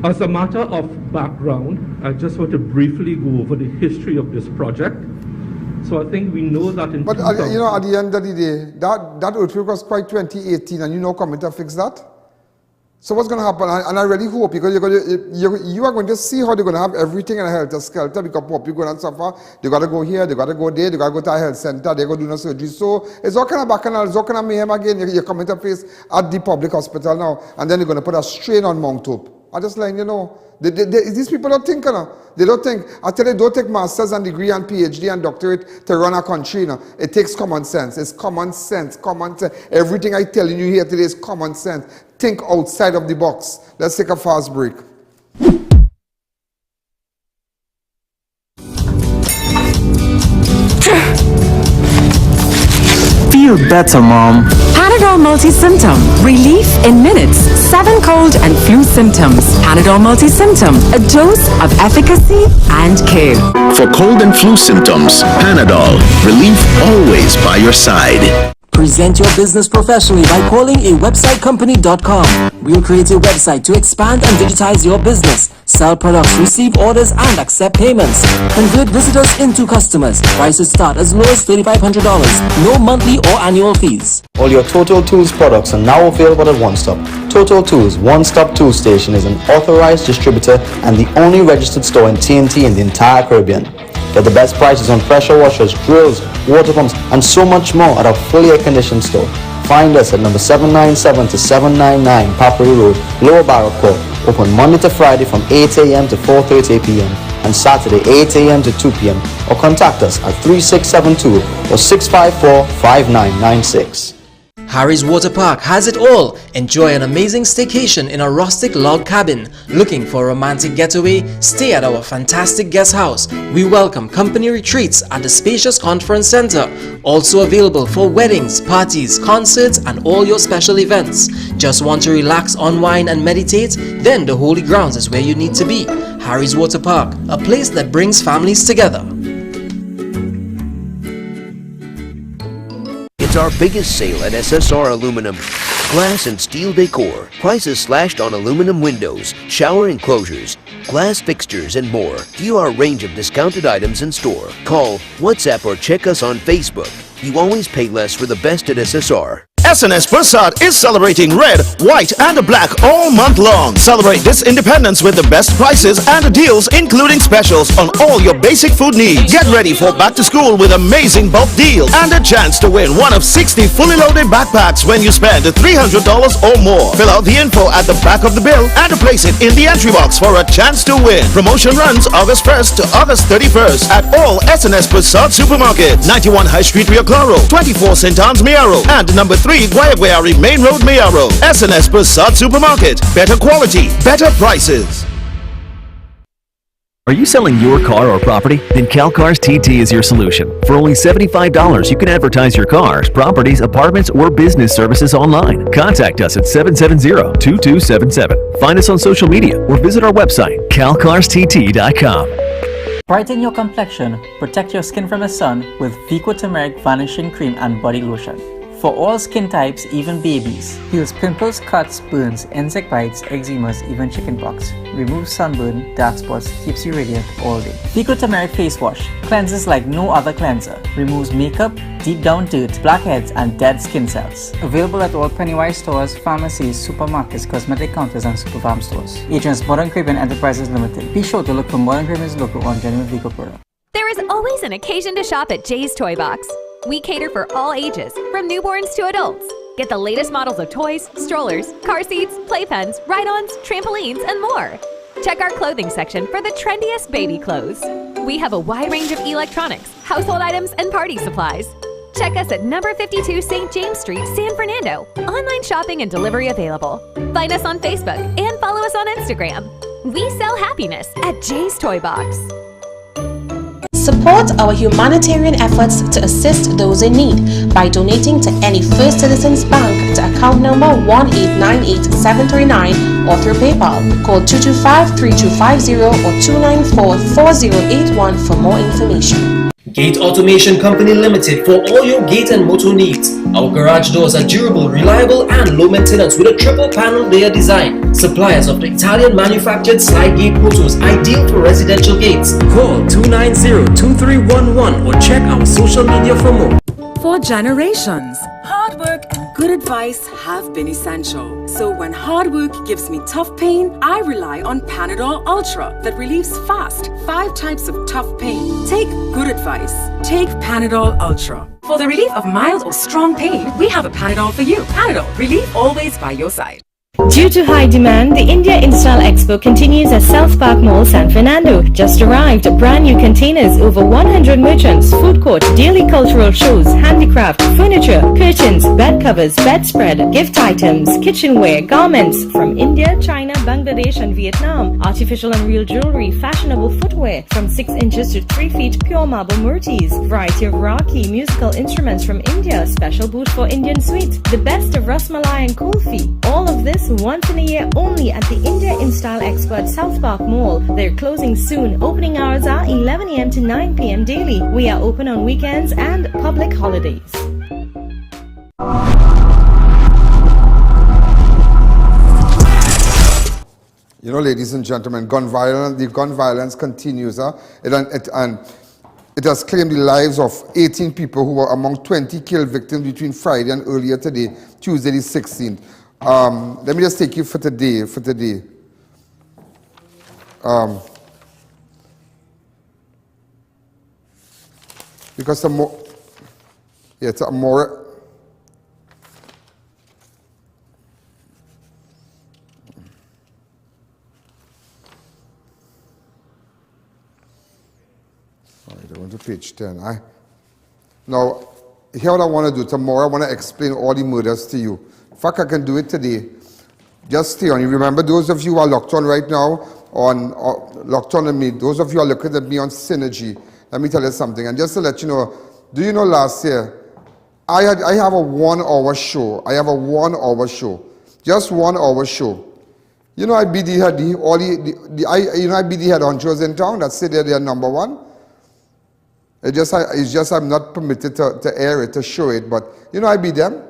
As a matter of background, I just want to briefly go over the history of this project. So I think we know that in But you know, at the end of the day, that earthquake was quite 2018, and you know coming to fix that. So what's going to happen? And I really hope, because you are going to see how they're going to have everything in a helter-skelter, because poor people going to suffer. They got to go here, they got to go there, they got to go to a health center, they got to do no surgery. So it's all kind of bacchanal, it's all kind of mayhem again. You're coming to face at the public hospital now, and then you're going to put a strain on Mount Hope. I just like, you know, these people don't think, you know. They don't think. I tell you, don't take master's and degree and PhD and doctorate to run a country, you know. It takes common sense. It's common sense, common sense. Everything I tell you here today is common sense. Think outside of the box. Let's take a fast break. Feel better, Mom. Panadol Multi-Symptom. Relief in minutes. 7 cold and flu symptoms. Panadol Multi-Symptom. A dose of efficacy and care. For cold and flu symptoms, Panadol. Relief always by your side. Present your business professionally by calling a websitecompany.com. We'll create a website to expand and digitize your business, sell products, receive orders, and accept payments. Convert visitors into customers. Prices start as low as $3,500. No monthly or annual fees. All your Total Tools products are now available at One Stop. Total Tools One-Stop Tool Station is an authorized distributor and the only registered store in TNT in the entire Caribbean. Get the best prices on pressure washers, drills, water pumps, and so much more at our fully air-conditioned store. Find us at number 797 to 799 Papri Road, Lower Barrack Court. Open Monday to Friday from 8 a.m. to 4:30 p.m. and Saturday 8 a.m. to 2 p.m. or contact us at 3672 or 654-5996. Harry's Water Park has it all. Enjoy an amazing staycation in a rustic log cabin. Looking for a romantic getaway? Stay at our fantastic guest house. We welcome company retreats at the spacious conference center. Also available for weddings, parties, concerts, and all your special events. Just want to relax, unwind, and meditate? Then the Holy Grounds is where you need to be. Harry's Water Park, a place that brings families together. It's our biggest sale at SSR Aluminum. Glass and steel decor, prices slashed on aluminum windows, shower enclosures, glass fixtures, and more. View our range of discounted items in store. Call, WhatsApp, or check us on Facebook. You always pay less for the best at SSR. SNS Persat is celebrating red, white, and black all month long. Celebrate this independence with the best prices and deals, including specials on all your basic food needs. Get ready for back to school with amazing bulk deals and a chance to win one of 60 fully loaded backpacks when you spend $300 or more. Fill out the info at the back of the bill and place it in the entry box for a chance to win. Promotion runs August 1st to August 31st at all SNS Persat supermarkets. 91 High Street, Rio Claro, 24 St. Anne's, Mayaro, and number 3 Guayabari Main Road, Mayaro. SNS Persat Supermarket. Better quality, better prices. Are you selling your car or property? Then CalCars TT is your solution. For only $75, you can advertise your cars, properties, apartments, or business services online. Contact us at 770-2277. Find us on social media or visit our website, calcarstt.com. Brighten your complexion, protect your skin from the sun with Vico Turmeric Vanishing Cream and Body Lotion. For all skin types, even babies. Heals pimples, cuts, burns, insect bites, eczemas, even chickenpox. Removes sunburn, dark spots, keeps you radiant all day. Vico Turmeric Face Wash cleanses like no other cleanser. Removes makeup, deep down dirt, blackheads, and dead skin cells. Available at all Pennywise stores, pharmacies, supermarkets, cosmetic counters, and superfarm stores. Agents Modern Caribbean Enterprises Limited. Be sure to look for Modern Caribbean's logo on genuine Vico product. There is always an occasion to shop at Jay's Toy Box. We cater for all ages, from newborns to adults. Get the latest models of toys, strollers, car seats, playpens, ride-ons, trampolines, and more. Check our clothing section for the trendiest baby clothes. We have a wide range of electronics, household items, and party supplies. Check us at number 52 St. James Street, San Fernando. Online shopping and delivery available. Find us on Facebook and follow us on Instagram. We sell happiness at Jay's Toy Box. Support our humanitarian efforts to assist those in need by donating to any First Citizens Bank to account number 1898739 or through PayPal. Call 225-3250 or 294-4081 for more information. Gate Automation Company Limited for all your gate and motor needs. Our garage doors are durable, reliable and low maintenance with a triple panel layer design. Suppliers of the Italian manufactured slide gate motors, ideal for residential gates. Call 290-2311 or check our social media for more. For generations, hard work and good advice have been essential. So when hard work gives me tough pain, I rely on Panadol Ultra that relieves fast 5 types of tough pain. Take good advice. Take Panadol Ultra. For the relief of mild or strong pain, we have a Panadol for you. Panadol, relief always by your side. Due to high demand, the India Install Expo continues at South Park Mall, San Fernando. Just arrived, brand new containers, over 100 merchants, food court, daily cultural shows, handicraft, furniture, curtains, bed covers, bedspread, gift items, kitchenware, garments from India, China, Bangladesh and Vietnam, artificial and real jewelry, fashionable footwear from 6 inches to 3 feet, pure marble murtis, variety of Raki, musical instruments from India, special booth for Indian sweets, the best of Rasmalai and Kulfi. All of this once in a year only at the India Install Expo at South Park Mall. They're closing soon. Opening hours are 11 a.m. to 9 p.m. daily. We are open on weekends and public holidays. You know, ladies and gentlemen, the gun violence continues. It has claimed the lives of 18 people who were among 20 killed victims between Friday and earlier today, Tuesday the 16th. Let me just take you for today. Because it's a more. I don't want to page 10. Now, here what I want to do tomorrow. I want to explain all the murders to you. In fact, I can do it today. Just stay on. You remember, those of you who are locked on right now, locked on me, those of you who are looking at me on Synergy, let me tell you something. And just to let you know, do you know last year, I have a 1 hour show. I have a 1 hour show. Just 1 hour show. You know, I be the head honchos in town that say they're number one. It's just I'm not permitted to air it, to show it, but you know I beat them.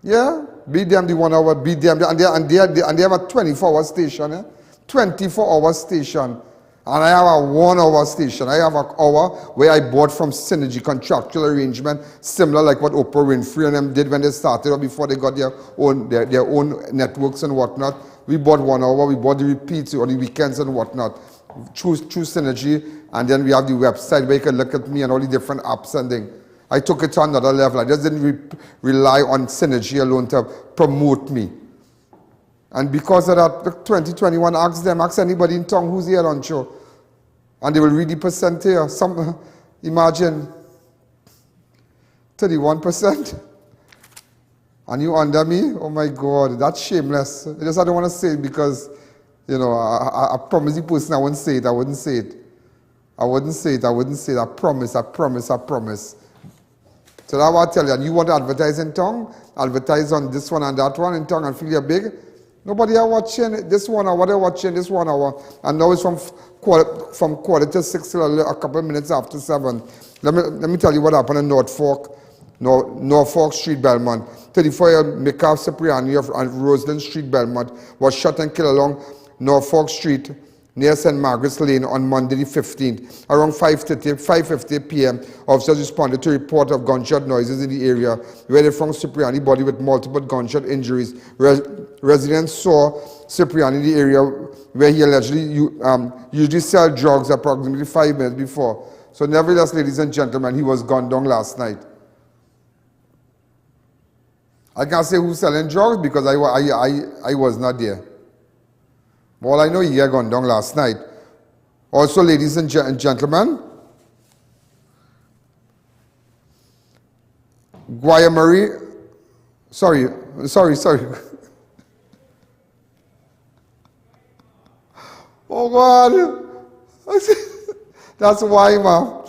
Yeah, beat them the 1 hour, beat them, and they have a 24-hour station, 24-hour station, and I have a 1 hour station. I have an hour where I bought from Synergy, contractual arrangement, similar like what Oprah Winfrey and them did when they started or before they got their own networks and whatnot. We bought 1 hour, we bought the repeats on the weekends and whatnot. Through Synergy, and then we have the website where you can look at me and all the different apps and things. I took it to another level. I just didn't rely on Synergy alone to promote me. And because of that, 2021, ask anybody in town who's here on show. And they will read the percent here. Imagine 31%. And you under me? Oh my God, that's shameless. I don't want to say it because, you know, I promise the person I wouldn't say it. I wouldn't say it. I promise. So that's what I tell you. And you want to advertise in town? Advertise on this one and that one in town and feel you're big? Nobody are watching this 1 hour. They're watching this 1 hour. And now it's from quarter to 6 till a couple of minutes after 7. Let me tell you what happened in Norfolk Street, Belmont. 34-year-old Mika Cipriani of Roseland Street, Belmont was shot and killed along Norfolk Street near St. Margaret's Lane on Monday the 15th. Around 5:50 p.m., officers responded to a report of gunshot noises in the area where they found Cipriani's body with multiple gunshot injuries. Residents saw Cipriani in the area where he allegedly usually sell drugs approximately 5 minutes before. So nevertheless, ladies and gentlemen, he was gunned down last night. I can't say who's selling drugs because I was not there. All I know, he got gunned down last night. Also, ladies and gentlemen, Guayamari, sorry. Oh God, that's why, man.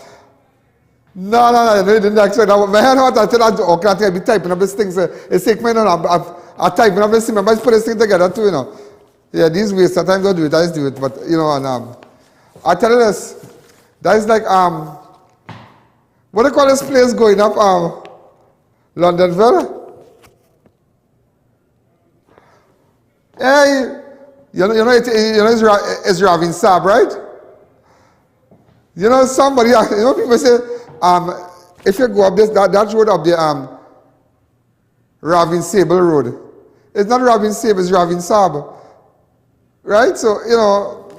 No, I didn't expect that. My head hurt, I can't be typing up this thing. It's take me, I'm typing up this thing, I must put this thing together too, you know. Yeah, these ways, sometimes I do it, but you know, and I tell you this, that is like, What do you call this place going up? Londonville? Hey, it's Ravin Saab, right? You know, somebody, people say, if you go up this, that road up there, Ravin Sable Road. It's not Ravin Sable, it's Ravin Saab. Right? So,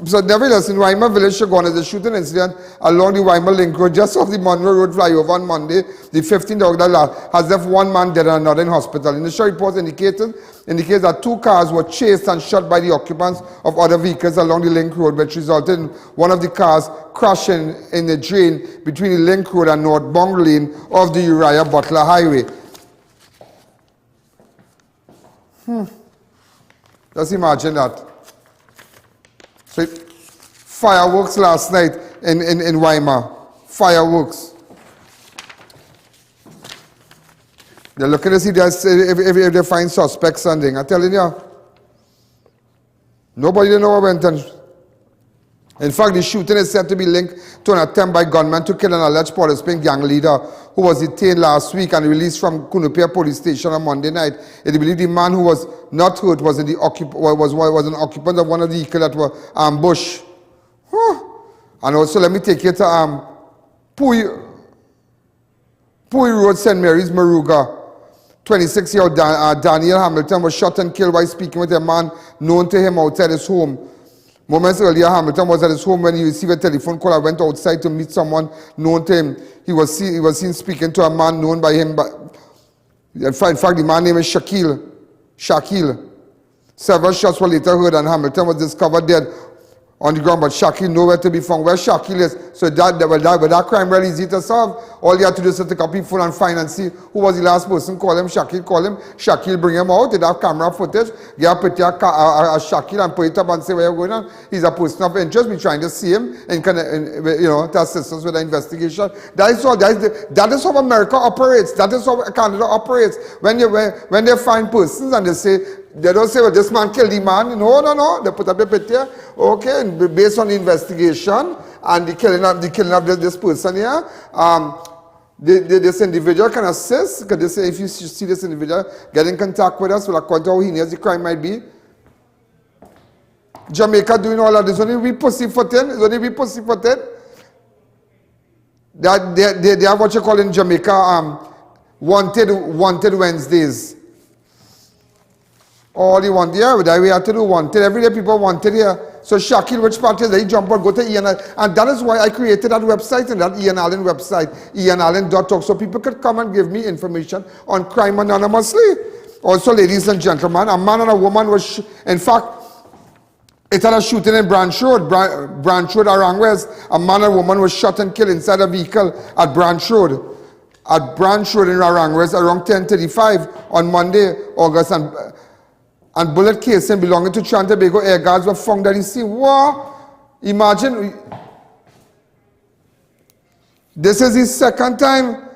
so nevertheless, in Weimar Village, Shogun, there's a shooting incident along the Weimar Link Road, just off the Monroe Road flyover on Monday. The 15th of August has left one man dead and another in hospital. Initial reports indicates that 2 cars were chased and shot by the occupants of other vehicles along the Link Road, which resulted in one of the cars crashing in the drain between the Link Road and North Bong Lane of the Uriah Butler Highway. Just imagine that. So, fireworks last night in Weimar. Fireworks. They're looking to see if they find suspects and things. I'm telling you. Nobody knows what went on. In fact, the shooting is said to be linked to an attempt by gunmen to kill an alleged Port of Spain gang leader who was detained last week and released from Cunupia police station on Monday night. It is believed the man who was not hurt was an occupant of one of the vehicles that were ambushed. And also, let me take you to Pui Road, St. Mary's, Maruga. 26-year-old Daniel Hamilton was shot and killed while speaking with a man known to him outside his home. Moments earlier, Hamilton was at his home when he received a telephone call and went outside to meet someone known to him. He was seen speaking to a man known by him. In fact, the man's name is Shakil. Several shots were later heard and Hamilton was discovered dead on the ground, but Shakil nowhere to be found. Where Shakil is, so that crime really easy to solve. All you have to do is to take a phone and find and see who was the last person. Call him, Shakil, bring him out. They have camera footage. Get a picture of Shakil and put it up and say where you're going on. He's a person of interest. We're trying to see him and to assist us with the investigation. That is how America operates. That is how Canada operates. When they find persons and they don't say, well, this man killed the man. No. They put up a picture. Okay, and based on the investigation and the killing of this person here, this individual can assist. Because they say, if you see this individual, get in contact with us. We'll account how heinous the crime might be. Jamaica doing all of this. Only we pussyfooting. It's only we pussyfooting. They have what you call in Jamaica wanted Wednesdays. All you want, yeah, that we have to do wanted. Every day people wanted here. So Shakil, which part is they jump out, go to I.A.N. And that is why I created that website and that I.A.N. website, IANallen.org, so people could come and give me information on crime anonymously. Also, ladies and gentlemen, a man and a woman was, in fact, it had a shooting in Branch Road, Arang West. A man and a woman was shot and killed inside a vehicle at Branch Road. At Branch Road in Arang West around 10:35 on Monday, August, and bullet casing belonging to Trinidad and Tobago air guards were found at the scene. Wow! Imagine, this is the second time.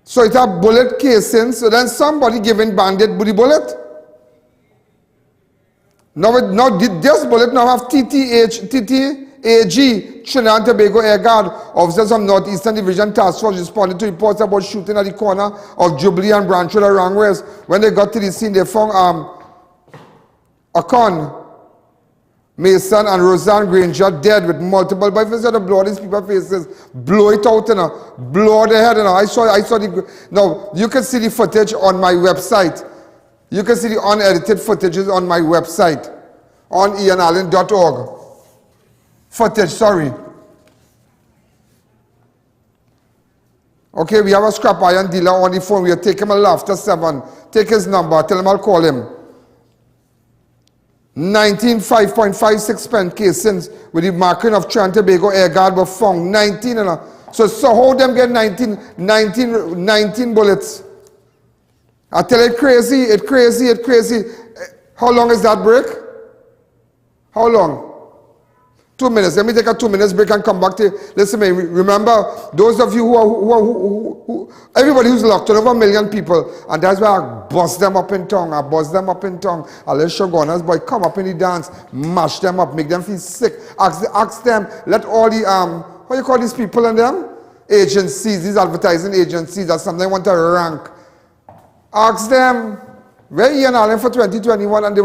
So it had bullet casing, so then somebody giving bandit the bullet. Now this bullet now have TTAG, Trinidad and Tobago Air Guard. Officers from Northeastern Division Task Force responded to reports about shooting at the corner of Jubilee and Branch Road around West. When they got to the scene, they found I.A.N, Mason and Roseanne Granger dead with multiple, but if you see the blood these people's faces, blow it out, blow their head, I saw now you can see the footage on my website. You can see the unedited footages on my website, on IANallen.org. Footage, sorry. Okay, we have a scrap iron dealer on the phone. We'll take him after 7. Take his number, tell him I'll call him. 19 5.56 pence casings with the marking of Trinidad and Tobago Air Guard were found. 19 so how them get 19 bullets? I tell you, it's crazy. How long is that break? How long? 2 minutes. Let me take a 2 minutes break and come back to listen to me. Remember, those of you who everybody who's locked on over 1 million people, and that's why I bust them up in tongue. I let Shogunas boy come up in the dance, mash them up, make them feel sick. Ask them, let all the how you call these people and them? agencies, these advertising agencies that sometimes want to rank. Ask them, where I.A.N for 2021, and they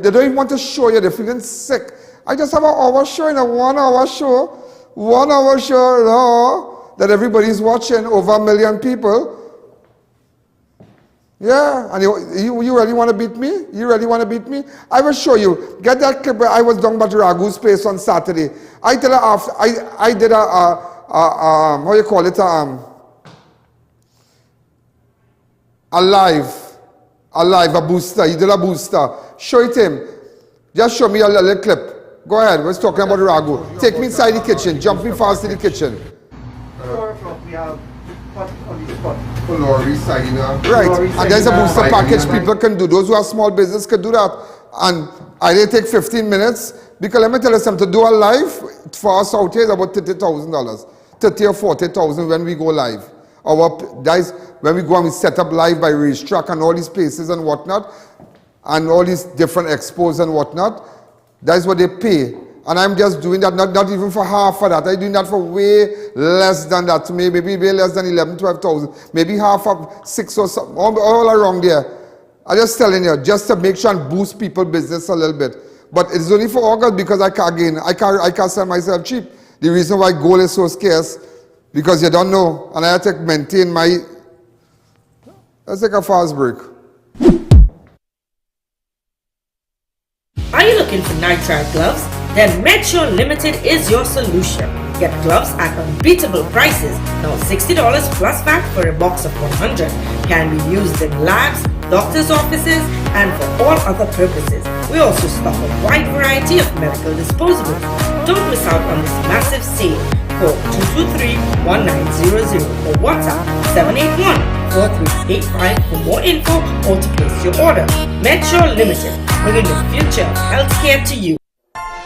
don't even want to show you, they're feeling sick. I just have an hour show in a 1 hour show. 1 hour show no, that everybody's watching, over 1 million people. Yeah, and you really want to beat me? You really want to beat me? I will show you. Get that clip where I was down by Ragu's place on Saturday. I tell her after, I did how you call it, a booster. He did a booster. Show it him. Just show me a little clip. Go ahead, we're talking about Ragu. Take me inside the kitchen, jump me fast in the kitchen. 4 o'clock we have on the spot. Right, and there's a booster package people can do. Those who have small business can do that. And I did take 15 minutes, because let me tell you something, to do a live for us out here is about $30,000. 30 or 40,000 when we go live. Our guys, when we go and we set up live by racetrack and all these places and whatnot, and all these different expos and whatnot, that's what they pay. And I'm just doing that, not even for half of that. I'm doing that for way less than that. Maybe way less than 11, 12,000. Maybe half of 6 or something, all around there. I'm just telling you, just to make sure and boost people's business a little bit. But it's only for August because I can't sell myself cheap. The reason why gold is so scarce, because you don't know. And I have to maintain my... Let's take a fast break. Are you looking for nitrile gloves? Then Metro Limited is your solution. Get gloves at unbeatable prices. Now $60 plus VAT for a box of 100. Can be used in labs, doctors' offices, and for all other purposes. We also stock a wide variety of medical disposables. Don't miss out on this massive sale. Call 223-1900 or WhatsApp 781-4385 for more info or to place your order. Metro Limited, bringing the future of healthcare to you.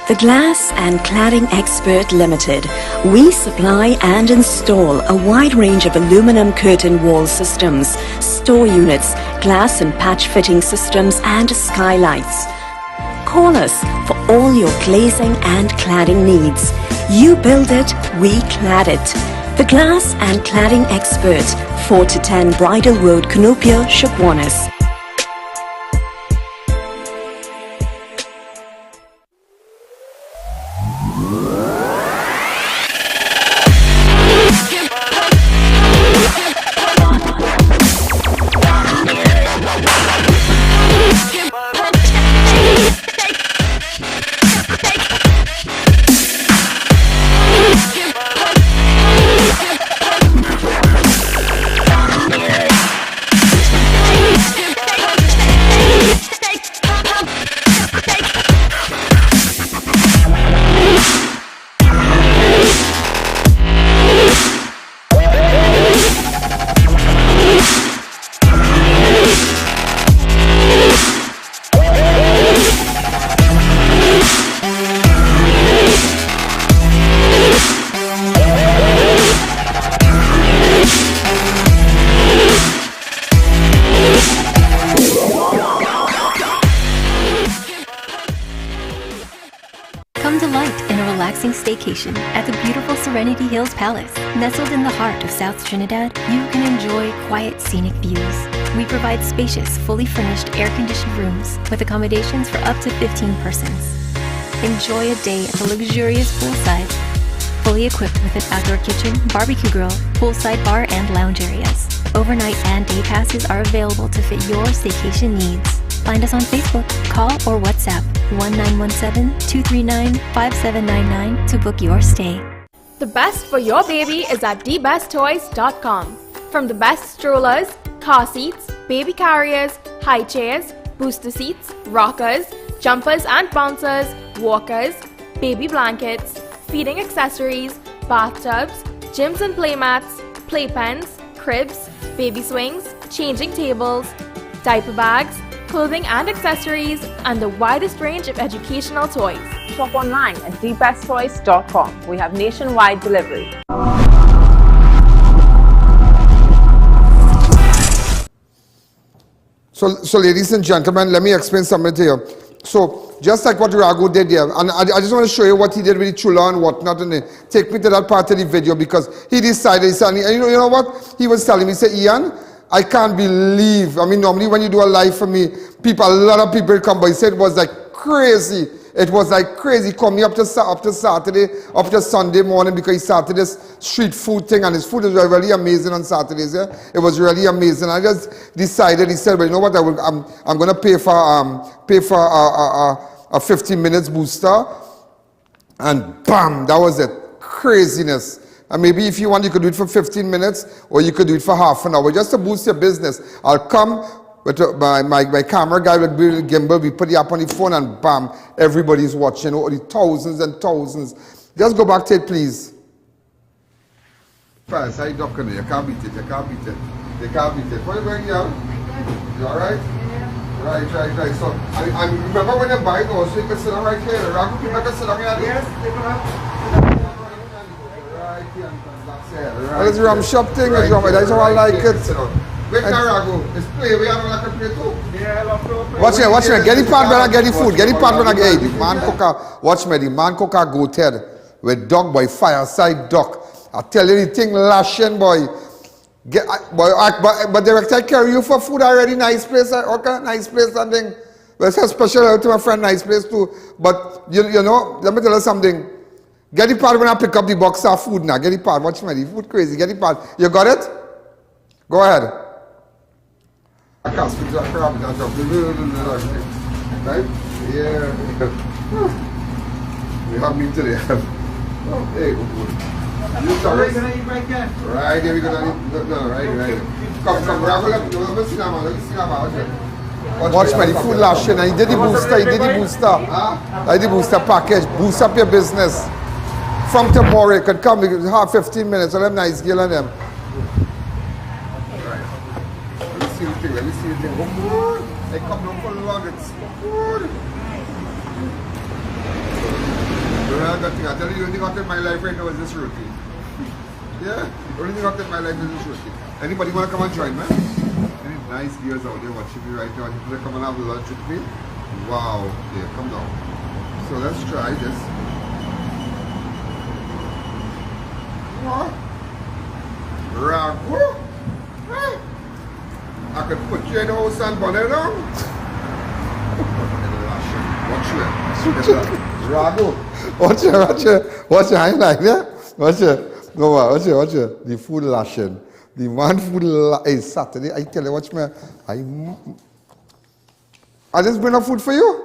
The Glass and Cladding Expert Limited. We supply and install a wide range of aluminum curtain wall systems, store units, glass and patch fitting systems and skylights. Call us for all your glazing and cladding needs. You build it, we clad it. The Glass and Cladding Expert, 4 to 10 Bridal Road, Canopia, Shukwanis. Staycation at the beautiful Serenity Hills Palace. Nestled in the heart of South Trinidad, you can enjoy quiet scenic views. We provide spacious, fully furnished, air-conditioned rooms with accommodations for up to 15 persons. Enjoy a day at the luxurious poolside, fully equipped with an outdoor kitchen, barbecue grill, poolside bar, and lounge areas. Overnight and day passes are available to fit your staycation needs. Find us on Facebook, call or WhatsApp 1917-239-5799 to book your stay. The best for your baby is at thebesttoys.com. From the best strollers, car seats, baby carriers, high chairs, booster seats, rockers, jumpers and bouncers, walkers, baby blankets, feeding accessories, bathtubs, gyms and playmats, playpens, cribs, baby swings, changing tables, diaper bags, clothing and accessories, and the widest range of educational toys. Shop online at thebesttoys.com. We have nationwide delivery. So ladies and gentlemen, let me explain something to you. So just like what Ragu did there. And I just want to show you what he did with the chula and whatnot. And take me to that part of the video because he decided, he said, you know what? He was telling me, he said, Ian, I can't believe, I mean, normally when you do a live for me, a lot of people come, but he said it was like crazy. It was like crazy. He called me up to Saturday, up to Sunday morning because he started this street food thing, and his food is really amazing on Saturdays. Yeah, it was really amazing. I just decided. He said, "Well, you know what? I'm going to pay for a 15 minutes booster," and bam, that was it. Craziness. And maybe if you want, you could do it for 15 minutes, or you could do it for half an hour, just to boost your business. I'll come. But my camera guy will be with gimbal, we put the app on the phone and bam, everybody's watching, all the thousands and thousands. Just go back to it, please. Fast, how you ducking it? You can't beat it, you can't beat it. You can't beat it. What are you doing here? You alright? Yeah. Right. So, I remember when you buy those, so you can sit down right here. Ragu, people can sit down here. Yes, they can have. Right here, that's it. Right. It's rum shop thing, right, that's how I like it. Wait, Ragu, it's play. We have like a play too. Yeah, I love to play. Watch me. Get the part when I get the food. Get the part when I get the man cooker. Watch me. The man cooker goat head with dog boy, fireside duck. I tell you the thing lashing boy. But director, I carry you for food already. Nice place. Okay, nice place and thing. Well, it's a special out to my friend. Nice place too. But you know, let me tell you something. Get the part when I pick up the box of food now. Get the part. Watch me. The food crazy. Get the part. You got it? Go ahead. I can't speak to that crowd, right? Yeah. We have me today. Hey, good. You sorry? We're going to eat right there. Right here, we're going to eat. No, right. Come, let me see now. Watch me, the food last year. He did the booster. I did the booster package. Boost up your business. From tomorrow, you could come, we could have 15 minutes. So them nice girl and them. Let me see the thing. Good. They come down for long. It's good. I tell you, the only thing out in my life right now is this roti. Yeah, the only thing out in my life is this roti. Anybody want to come and join, man? Any nice girls out there watching me right now? You want to come and have lunch with me? Wow. Yeah, come down. So let's try this. What? Ragu? I could put you in the house and burn it down. Watch it. Watch it. I ain't like that. Watch it. Go on. Watch it. The food lashing. The man food hey, Saturday. I tell you, watch me. I just bring up food for you.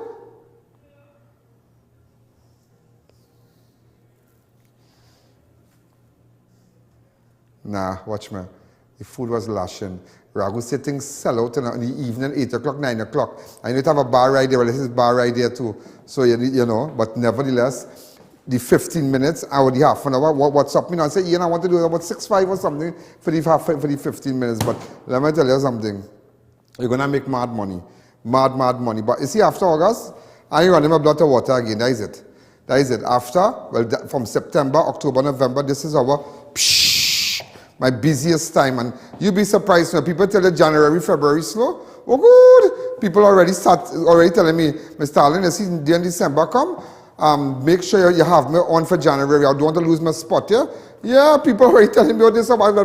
Nah, watch me. The food was lashing. Ragu said things sell out in the evening, 8 o'clock, 9 o'clock. I know to have a bar right there, well, this is bar right there too. So, you know, but nevertheless, the 15 minutes, or the half an hour, what's up? You know, I say, Ian, I want to do about 6.5 or something for the 15 minutes. But let me tell you something. You're going to make mad money. Mad money. But you see, after August, I ain't running my blood to water again. That is it. After, well, from September, October, November, this is our my busiest time, and you'll be surprised when people tell you January, February slow. Oh, good. People already telling me, Mr. Allen, you see, in December come, make sure you have me on for January. I don't want to lose my spot here. Yeah, people already telling me all this about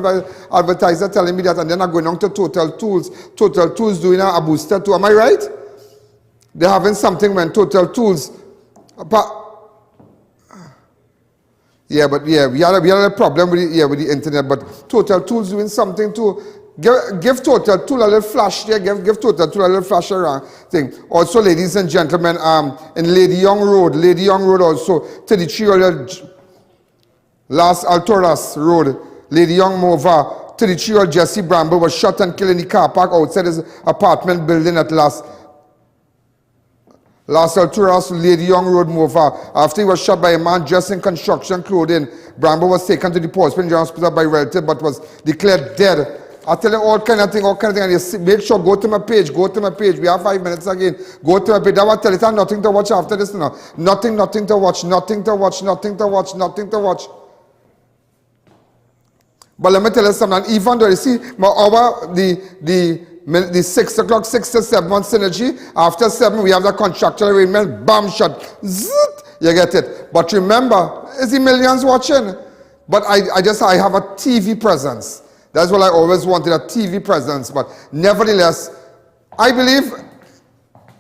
advertiser telling me that, and then I'm going on to Total Tools. Total Tools doing a booster too. Am I right? They're having something when Total Tools. Yeah, but yeah, we had a problem with the internet, but Total Tools doing something to give Total Tool a little flash there, give Total Tool a little flash around thing. Also, ladies and gentlemen, in Lady Young Road also, 33-year-old Las Alturas Road, Lady Young Mova, 33-year-old Jesse Bramble was shot and killed in the car park outside his apartment building at Las Alturas, Lady Young Road, Mova. After he was shot by a man dressed in construction clothing, Bramble was taken to the Portsmouth Hospital by relative but was declared dead. I tell you all kind of thing, and you see, make sure, go to my page. We have 5 minutes again. Go to my page. I will tell you, nothing to watch after this now. Nothing to watch. But let me tell you something, even though you see, the the 6 o'clock, 6 to 7 on Synergy. After 7, we have the contractual arrangement. Bam, shut. Zzzt, you get it. But remember, is the millions watching? But I have a TV presence. That's what I always wanted, a TV presence. But nevertheless, I believe,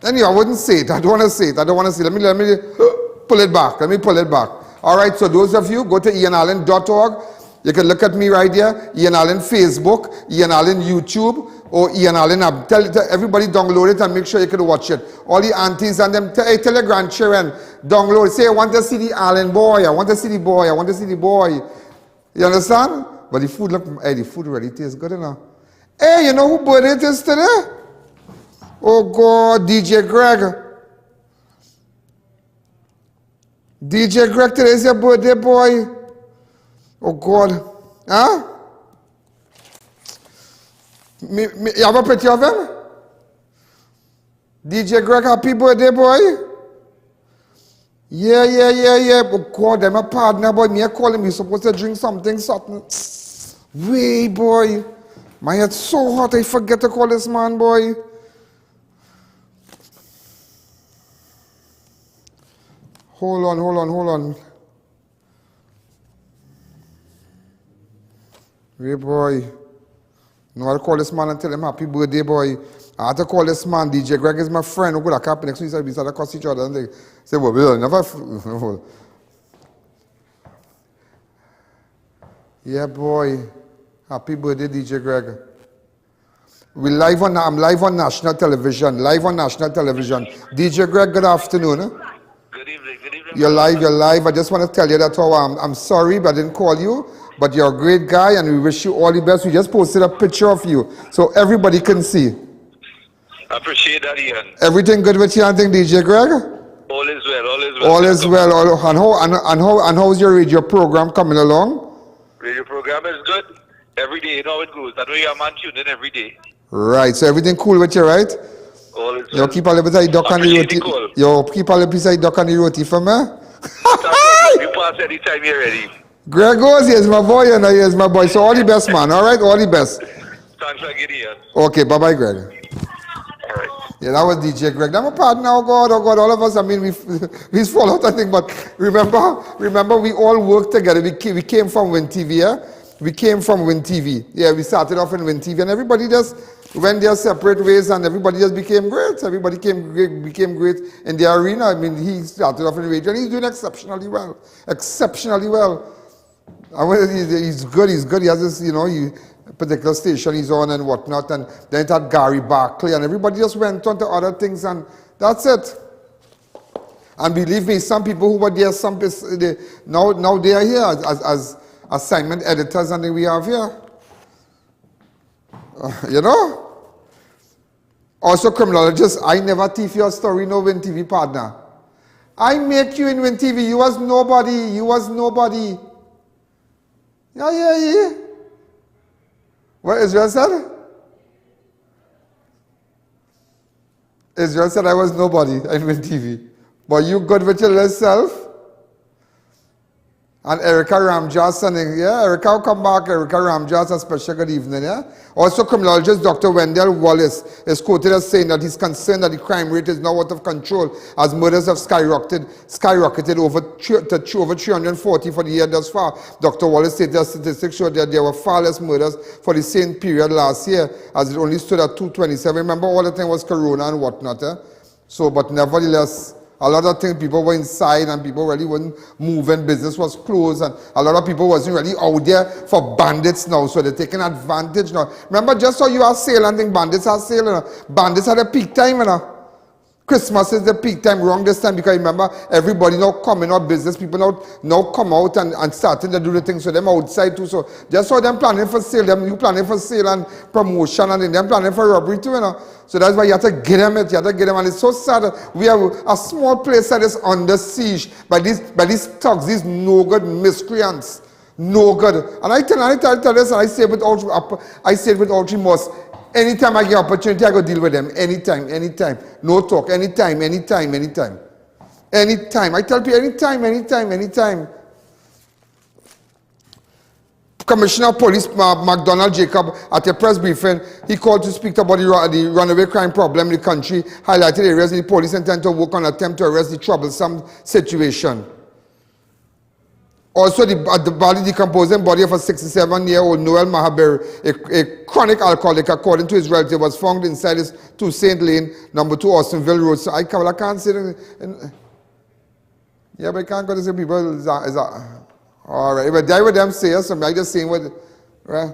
anyway, I wouldn't say it. I don't want to say it. Let me pull it back. Let me pull it back. All right, so those of you, go to ianallen.org. You can look at me right there. I.A.N Allen Facebook, I.A.N Allen YouTube, or I.A.N Allen app. Tell everybody download it and make sure you can watch it. All the aunties and them, tell your grandchildren, download it. Say, I want to see the Allen boy. I want to see the boy. I want to see the boy. You understand? But the food the food really tastes good enough. Hey, you know who birthday it is today? Oh God, DJ Greg. DJ Greg, today is your birthday, boy. Oh God. Huh? You have a picture of him? DJ Greg, happy birthday, boy. Yeah. Oh God, I'm a partner, boy. Me, I call him. He's supposed to drink something. Way, boy. My head's so hot, I forget to call this man, boy. Hold on. Hey, boy. No, I'll call this man and tell him happy birthday, boy. I had to call this man. DJ Greg is my friend. Who could have happened next week? We started across each other. And they say, well, we'll never. Yeah, boy. Happy birthday, DJ Greg. I'm live on national television. DJ Greg, good afternoon. Good evening. You're live. I just want to tell you that I'm sorry, but I didn't call you. But you're a great guy, and we wish you all the best. We just posted a picture of you, so everybody can see. I appreciate that, I.A.N. Everything good with you, I think, DJ Greg? All is well. All is well. And how's your radio program coming along? Radio program is good. Every day, you know how it goes. I know you're a man tuned in every day. Right, so everything cool with you, right? All is well. You keep a little bit of duck and the roti. You keep a little piece of duck and the roti for me? You pass anytime you're ready. Greg goes, here's my boy, and here's my boy. So all the best, man. All right, all the best. Thanks for getting here. Okay, bye-bye, Greg. All right. Yeah, that was DJ Greg. I'm a partner. Oh God, all of us. I mean, we fall out, I think. But remember, we all worked together. We came from Win TV, yeah? We came from Win TV. Yeah, we started off in Win TV, and everybody just went their separate ways, and everybody just became great. Everybody became great in the arena. I mean, he started off in radio, and he's doing exceptionally well. I mean, he's good. He has this, particular station he's on and whatnot. And then it had Gary Barkley, and everybody just went on to other things, and that's it. And believe me, some people who were there, now they are here as assignment editors, and we have here. Also, criminologists, I never thief your story, no Win TV partner. I make you in Win TV. You was nobody. Yeah. What Israel said? Israel said I was nobody in Win TV. But you good with your little self? And Erica Ramjas, Erica will come back. Erica Ramjas, a special good evening, yeah? Also, criminologist Dr. Wendell Wallace is quoted as saying that he's concerned that the crime rate is now out of control as murders have skyrocketed over 340 for the year thus far. Dr. Wallace said that statistics showed that there were far less murders for the same period last year, as it only stood at 227. Remember, all the time was corona and whatnot, eh? So, but nevertheless, a lot of things, people were inside and people really weren't moving, business was closed, and a lot of people wasn't really out there for bandits now, so they're taking advantage now. Remember, just so you are sale and think bandits are sale, bandits at a peak time, Christmas is the peak time, wrong this time, because remember, everybody now coming out, business people now come out and starting to do the things, so them outside too, so just so them planning for sale, you planning for sale and promotion, and then them planning for robbery too, So that's why you have to get them, and it's so sad that we have a small place that is under siege by these thugs, these no good miscreants, no good. And I tell this, and I say it with all remorse. Anytime I get opportunity, I go deal with them. Anytime. No talk. Anytime. I tell people anytime. Commissioner of Police McDonald Jacob at a press briefing, he called to speak about the runaway crime problem in the country, highlighted areas the police intend to work on attempt to arrest the troublesome situation. Also, the body decomposing body of a 67-year-old Noel Mahaber, a chronic alcoholic, according to his relative, was found inside his 2 St. Lane, number 2 Austinville Road. So I can't say that. Yeah, but I can't go to say people. Is that all right? If I die with them, say something. I just saying what, right?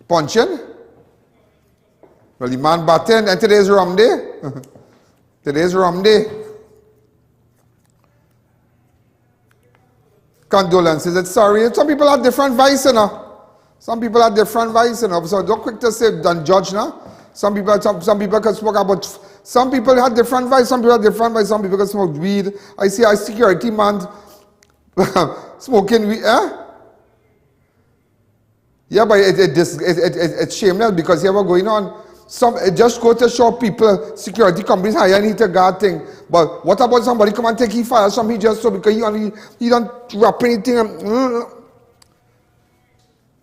Punching. Well, the man batting, and today's rum day. Today's rum day. Condolences. It's sorry. Some people have different vices, you know. Some people have different vices, you know. So don't quick to say don't judge now. Some people can speak about. Some people have different vices. Some people have different vices. Some people can smoke weed. I see a security man smoking weed. Yeah, but it's shameless because you have going on. It just go to show people, security companies hire need to guard thing. But what about somebody come and take his fire? Somebody just so because he don't wrap anything.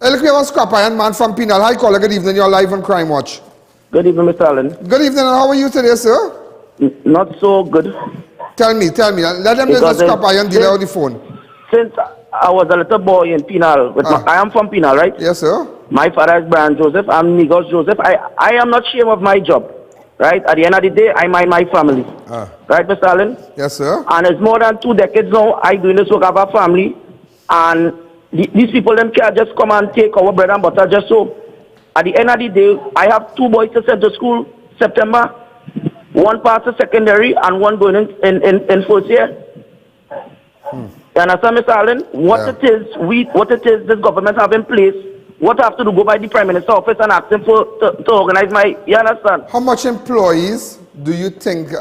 Hey, look, we have a scrap iron man from Penal. Hi, caller. Good evening. You're live on Crime Watch. Good evening, Mr. Allen. Good evening. How are you today, sir? Not so good. Tell me. Let them just scrap iron dealer on the phone. Since I was a little boy in Penal, I am from Penal, right? Yes, sir. My father is Brian Joseph. I'm Nigos Joseph. I am not ashamed of my job, right? At the end of the day, I mind my family. Right, Mr. Allen? Yes, sir. And it's more than 2 decades now I doing this work of a family. And these people, them can't just come and take our bread and butter just so. At the end of the day, I have 2 boys to send to school September. 1 passes secondary and 1 going in first year. You understand, Mr. Allen? What it is this government have in place, what I have to do, go by the Prime Minister's office and ask him to organize my, you understand? How much employees do you think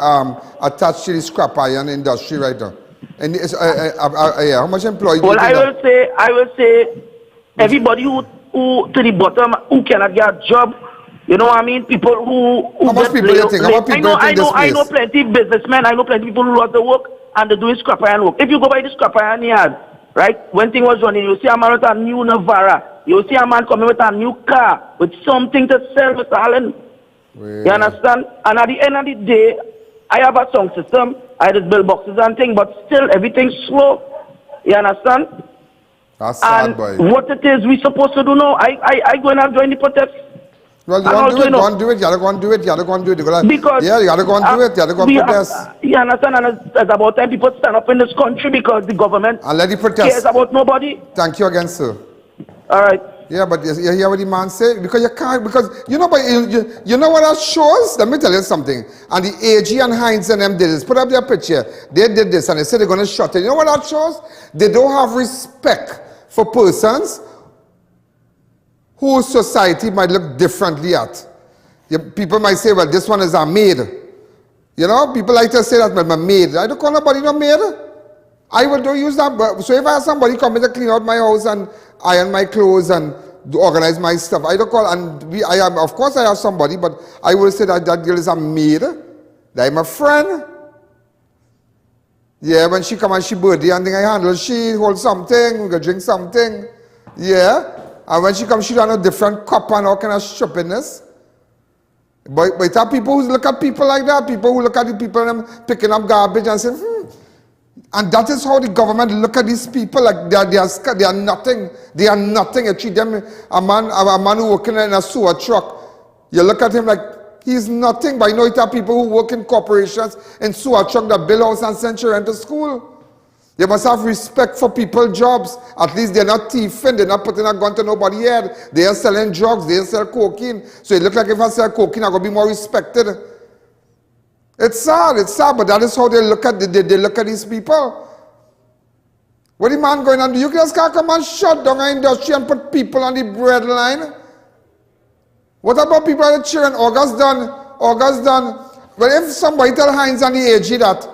attached to the scrap iron industry right now? And how much employees? Well, I will say, everybody who to the bottom who cannot get a job. You know what I mean? People who how much people you think? How much people I know plenty businessmen. I know plenty people who lost their work and they're doing scrap iron work. If you go by the scrap iron yard, right? When thing was running, you see a man with a new Navara. You see a man coming with a new car with something to sell, Mr. Allen. You understand? And at the end of the day, I have a sound system. I just build boxes and things, but still everything's slow. You understand? That's sad, and boy. what it is we supposed to do now, I go and join the protest. Well, you want to do it, go and do it, you gotta go and do it, you gotta go and do it. Because yeah, you gotta go and do it, you gotta go and protest. You understand? And it's about time people stand up in this country because the government and let the protest cares about nobody. Thank you again, sir. All right. Yeah, but you hear what the man say? Because you can't, because you know, but you know what that shows? Let me tell you something. And the AG and Heinz and them did this. Put up their picture. They did this and they said they're going to shut it. You know what that shows? They don't have respect for persons whose society might look differently at. People might say, well, this one is a maid. You know, people like to say that, but my maid. I don't call nobody no maid. I will don't use that. But, so if I have somebody come in to clean out my house and iron my clothes and organize my stuff, I don't call, and I am, of course I have somebody, but I will say that that girl is a maid, that I'm a friend. Yeah, when she come and she birthday and thing I handle, she hold something, we go drink something. Yeah. And when she comes, she done a different cup and all kind of stupidness. But there are people who look at people like that, people who look at the people and them picking up garbage and say, And that is how the government look at these people, like they are nothing. They are nothing. You treat them, a man who working in a sewer truck, you look at him like he's nothing. But you know, it are people who work in corporations and sewer truck that build house and send children to school. You must have respect for people's jobs. At least they're not thieving, they're not putting a gun to nobody's head. They are selling drugs, they sell cocaine. So it look like if I sell cocaine, I'm going to be more respected. It's sad, but that is how they look at they look at these people. What the man going on do? You just can't come and shut down an industry and put people on the breadline. What about people that cheering? August done. Well, if somebody tell Heinz and the AG that,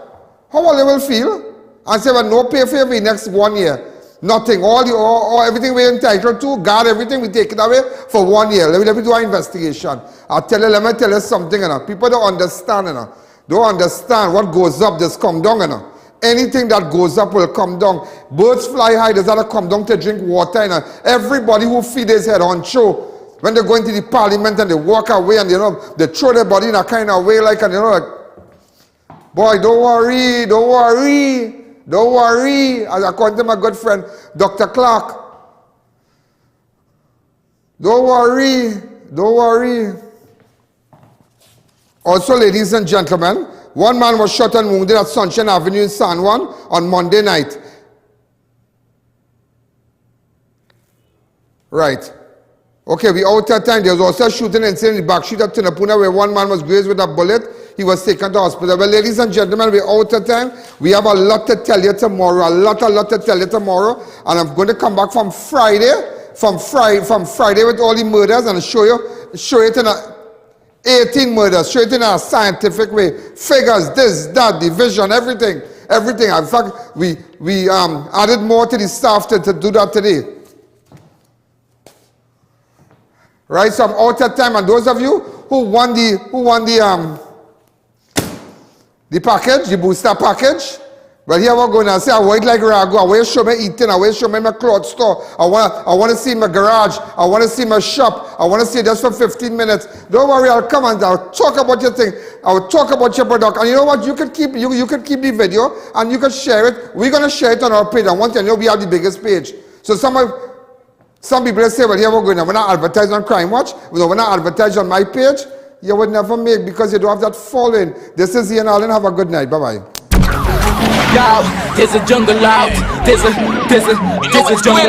how will they will feel? And say, well, no pay for the next 1 year. Nothing. All everything we're entitled to, guard everything, we take it away for 1 year. Let me do an investigation. Let me tell you something, you know. People don't understand, you know. Don't understand what goes up, just come down, you know. Anything that goes up will come down. Birds fly high, there's gotta come down to drink water. And everybody who feed his head on show, when they go into the parliament and they walk away and they throw their body in a kind of way like, and like, boy, don't worry, don't worry, don't worry. As according to my good friend, Dr. Clark, don't worry, don't worry. Also, ladies and gentlemen, one man was shot and wounded at Sunshine Avenue in San Juan on Monday night. Right. Okay, we out of time. There was also a shooting incident in the back street of Tinapuna where one man was grazed with a bullet. He was taken to hospital. Well, ladies and gentlemen, we're out of time. We have a lot to tell you tomorrow. A lot to tell you tomorrow. And I'm going to come back from Friday with all the murders and show it in a 18 murders, show it in a scientific way. Figures, this, that, division, everything. In fact, we added more to the staff to do that today. Right, so I'm out of time, and those of you who won the package, the booster package, well, here we're going to say, I wait like Rago, I want to show me eating, I want to show me my cloth store, I want to see my garage, I want to see my shop, I want to see just for 15 minutes. Don't worry, I'll come and I'll talk about your thing, I'll talk about your product, and you know what, you can keep the video, and you can share it. We're going to share it on our page, and one thing, we have the biggest page. So some people say, well, here we're going to, when I advertise on Crime Watch, when I advertise on my page, you would never make because you don't have that following. This is I.A.N. Have a good night. Bye-bye. Yo, there's a jungle out. There's a jungle